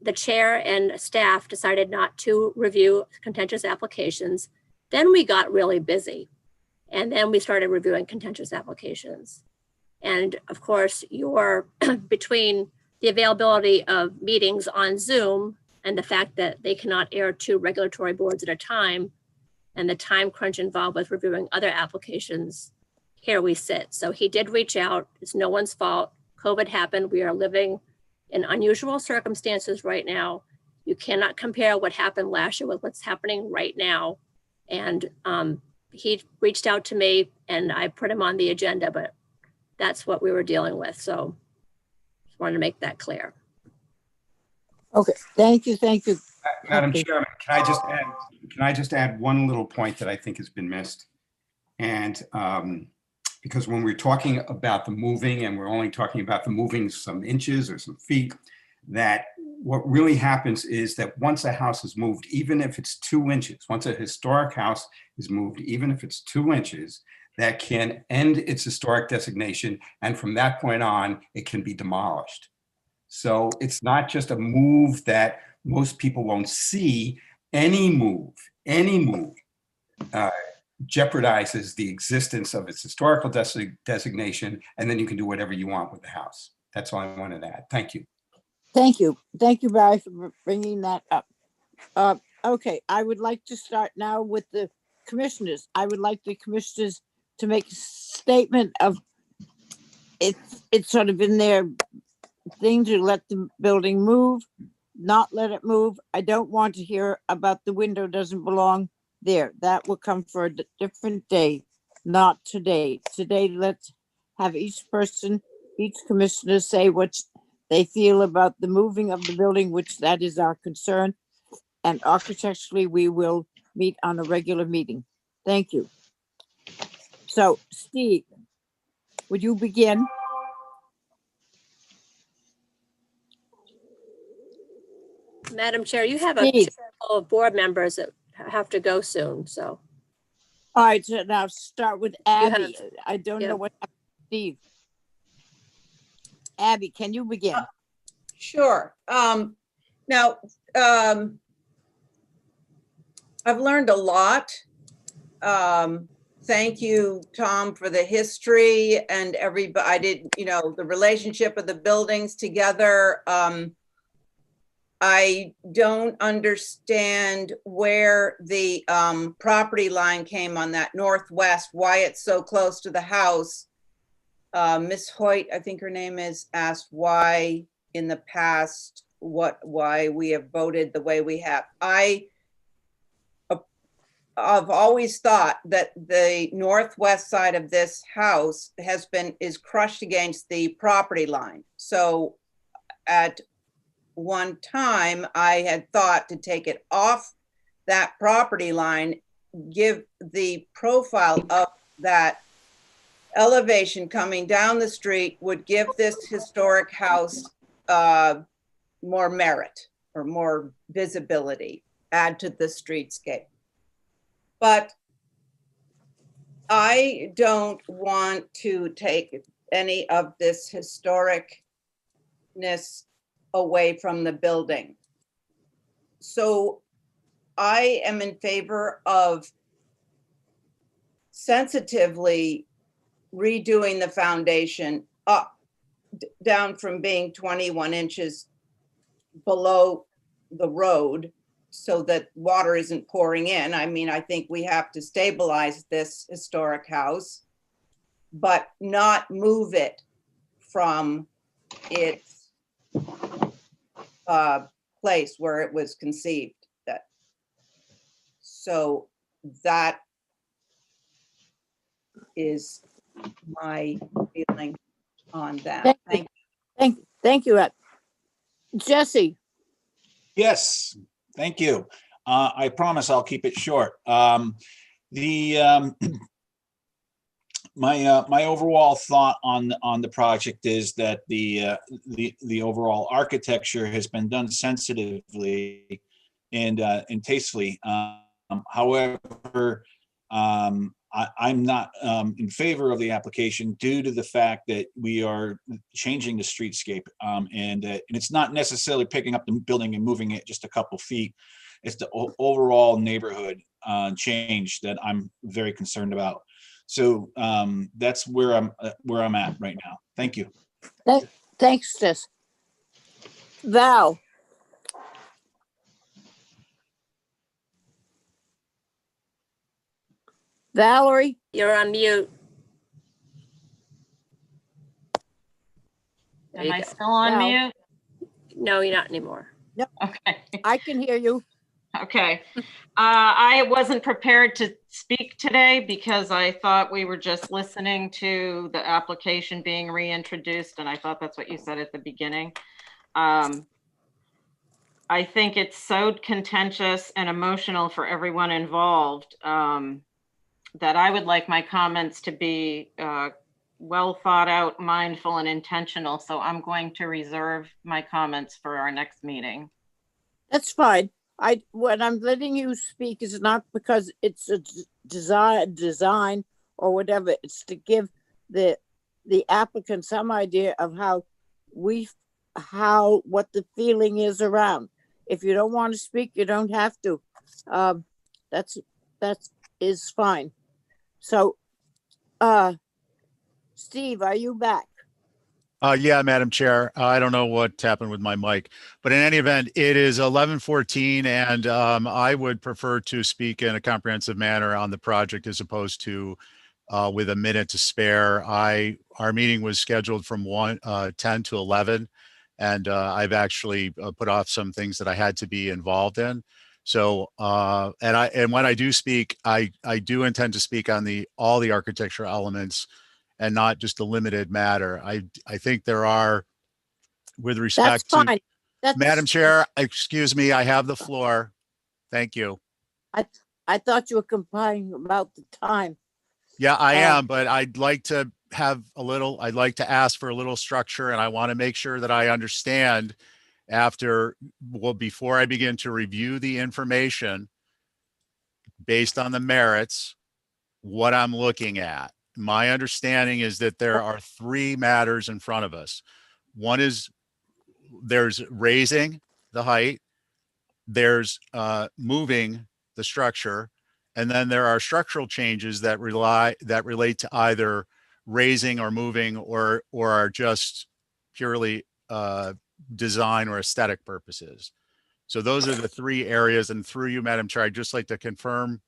S5: the chair and staff decided not to review contentious applications. Then we got really busy. And then we started reviewing contentious applications. And of course, between the availability of meetings on Zoom and the fact that they cannot air 2 regulatory boards at a time, and the time crunch involved with reviewing other applications, here we sit. So he did reach out. It's no one's fault. COVID happened. We are living in unusual circumstances right now. You cannot compare what happened last year with what's happening right now. And he reached out to me and I put him on the agenda, but that's what we were dealing with. So just wanted to make that clear.
S3: Okay, thank you.
S14: Madam Chairman, can I just add one little point that I think has been missed? And because when we're talking about the moving, and we're only talking about the moving some inches or some feet, that what really happens is that once a house is moved, even if it's 2 inches, once a historic house is moved, even if it's 2 inches, that can end its historic designation. And from that point on, it can be demolished. So it's not just a move that most people won't see. Any move jeopardizes the existence of its historical designation, and then you can do whatever you want with the house. That's all I wanted to add. Thank you.
S3: Thank you, Barry, for bringing that up. Okay, I would like to start now with the commissioners. I would like the commissioners to make a statement of it's sort of in their thing to let the building move, not let it move. I don't want to hear about the window doesn't belong there. That will come for a different day, not today. Today, let's have each person, each commissioner say what they feel about the moving of the building, which that is our concern. And architecturally, we will meet on a regular meeting. Thank you. So, Steve, would you begin?
S5: Madam Chair, you have a
S3: Steve.
S5: couple of board members that have to go soon, so.
S3: All right, so now start with Abby.
S5: have-
S3: I don't
S5: yeah.
S3: know what happened to Steve. Abby, can you begin?
S7: Sure. Now, I've learned a lot. Thank you, Tom, for the history and everybody. I did, you know, the relationship of the buildings together. I don't understand where the property line came on that northwest, why it's so close to the house. Miss Hoyt, I think her name is, asked why in the past, why we have voted the way we have. I've always thought that the northwest side of this house is crushed against the property line. So at one time I had thought to take it off that property line, give the profile of that elevation coming down the street would give this historic house more merit or more visibility, add to the streetscape. But I don't want to take any of this historicness away from the building. So I am in favor of sensitively redoing the foundation up, down from being 21 inches below the road so that water isn't pouring in. I mean, I think we have to stabilize this historic house, but not move it from its place where it was conceived. So that is my feeling on that.
S3: Thank you, Jesse.
S20: Yes, thank you. I promise I'll keep it short. My overall thought on the project is that the overall architecture has been done sensitively and tastefully. However, I'm not in favor of the application due to the fact that we are changing the streetscape, and it's not necessarily picking up the building and moving it just a couple feet. It's the overall neighborhood change that I'm very concerned about. So that's where I'm at right now. Thank you.
S3: Thanks, Jess. Val. Valerie.
S5: You're on mute.
S4: Am I still on mute?
S5: No, you're not anymore.
S3: Yep.
S4: Okay.
S3: I can hear you.
S4: Okay. I wasn't prepared to speak today because I thought we were just listening to the application being reintroduced, and I thought that's what you said at the beginning. I think it's so contentious and emotional for everyone involved that I would like my comments to be well thought out, mindful, and intentional. So I'm going to reserve my comments for our next meeting.
S3: That's fine. What I'm letting you speak is not because it's a design or whatever. It's to give the applicant some idea of what the feeling is around. If you don't want to speak, you don't have to. That is fine. So, Steve, are you back?
S2: Yeah, Madam Chair. I don't know what happened with my mic, but in any event, it is 11:14, and I would prefer to speak in a comprehensive manner on the project as opposed to with a minute to spare. Our meeting was scheduled from 10 to 11, And I've actually put off some things that I had to be involved in. So, and when I do speak, I do intend to speak on all the architectural elements and not just a limited matter. I think there are, with respect to,
S3: fine.
S2: Madam Chair, excuse me, I have the floor. Thank you.
S3: I thought you were complaining about the time.
S2: Yeah, I am, but I'd like to I'd like to ask for a little structure, and I want to make sure that I understand before I begin to review the information based on the merits, what I'm looking at. My understanding is that there are 3 matters in front of us. One is there's raising the height, there's moving the structure, and then there are structural changes that relate to either raising or moving or are just purely design or aesthetic purposes. So those are the 3 areas, and through you, Madam Chair, I'd just like to confirm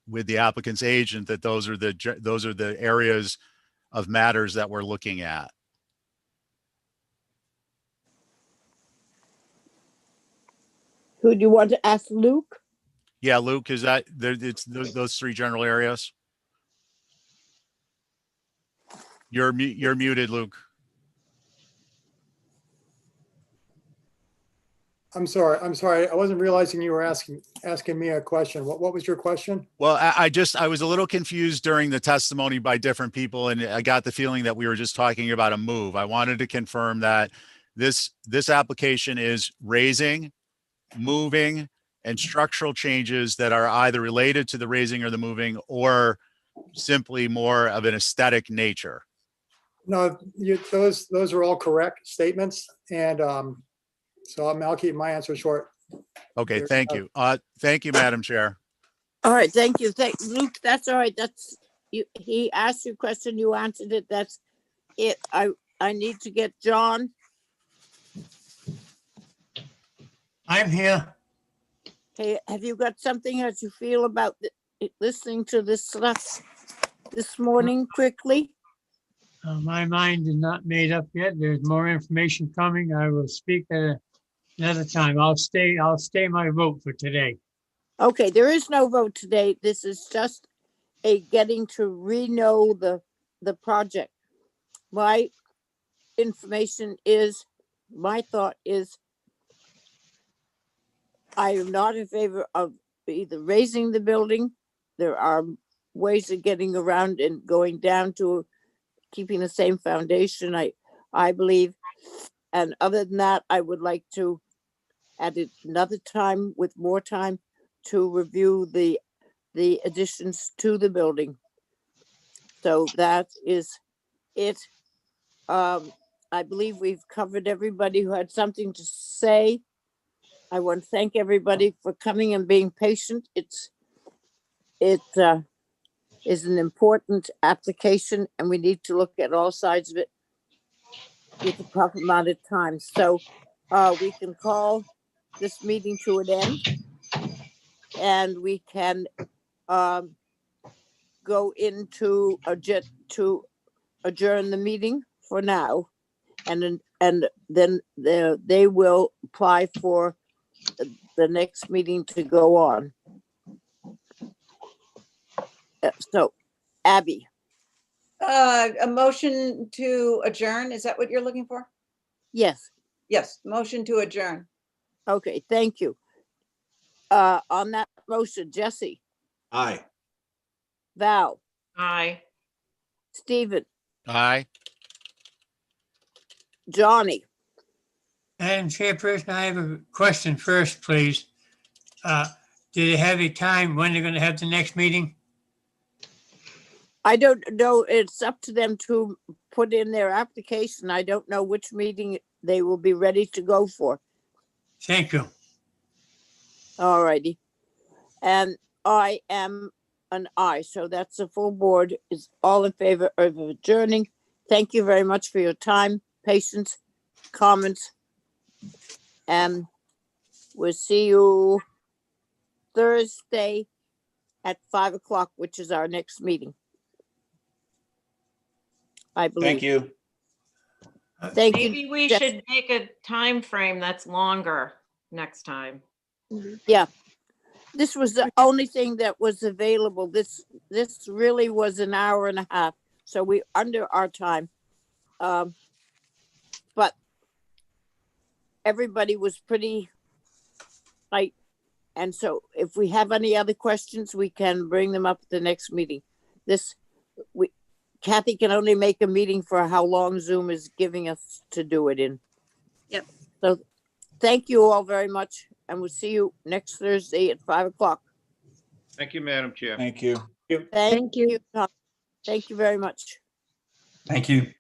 S2: with the applicant's agent that those are the areas of matters that we're looking at.
S3: Who do you want to ask, Luke?
S2: Yeah, Luke, is that it's those 3 general areas? You're muted, Luke.
S11: I'm sorry. I wasn't realizing you were asking me a question. What was your question?
S2: Well, I was a little confused during the testimony by different people, and I got the feeling that we were just talking about a move. I wanted to confirm that this application is raising, moving, and structural changes that are either related to the raising or the moving, or simply more of an aesthetic nature.
S11: No, those are all correct statements, and so I'll keep my answer short.
S2: Okay, thank you. Thank you, Madam Chair.
S3: All right, thank you. Luke, that's all right. That's you. He asked you a question, you answered it. That's it. I need to get John.
S1: I'm here.
S3: Hey, have you got something as you feel about listening to this stuff this morning quickly?
S1: My mind is not made up yet. There's more information coming. I will speak at another time. I'll stay my vote for today.
S3: Okay, there is no vote today. This is just a getting to re-know the project. My thought is I am not in favor of either raising the building. There are ways of getting around and going down to keeping the same foundation, I believe. And other than that, I would like to at another time with more time to review the additions to the building. So that is it. I believe we've covered everybody who had something to say. I want to thank everybody for coming and being patient. It is an important application, and we need to look at all sides of it with the proper amount of time. So we can call this meeting to an end, and we can go into to adjourn the meeting for now, and then they will apply for the next meeting to go on. So, Abby.
S7: A motion to adjourn, is that what you're looking for?
S3: Yes.
S7: Yes, motion to adjourn.
S3: Okay, thank you. On that motion, Jesse.
S20: Aye.
S3: Val.
S4: Aye.
S3: Stephen.
S2: Aye.
S3: Johnny.
S1: Madam Chairperson, I have a question first, please. Do they have a time when they're going to have the next meeting?
S3: I don't know. It's up to them to put in their application. I don't know which meeting they will be ready to go for.
S1: Thank you.
S3: All righty. And I am an aye, so that's the full board is all in favor of adjourning. Thank you very much for your time, patience, comments, and we'll see you Thursday at 5 o'clock, which is our next meeting. I believe.
S20: Thank you.
S3: Thank you.
S4: Maybe we
S3: Jess.
S4: should make a time frame that's longer next time.
S3: Yeah. This was the only thing that was available. This really was an hour and a half. So we under our time. But everybody was pretty tight. And so if we have any other questions, we can bring them up at the next meeting. Kathy can only make a meeting for how long Zoom is giving us to do it in.
S5: Yep.
S3: So thank you all very much. And we'll see you next Thursday at 5 o'clock.
S15: Thank you, Madam Chair.
S20: Thank you.
S3: Thank you, Tom. Thank you very much.
S14: Thank you.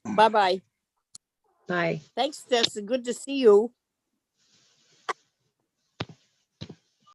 S3: Bye-bye.
S17: Bye.
S3: Thanks, Jess. Good to see you.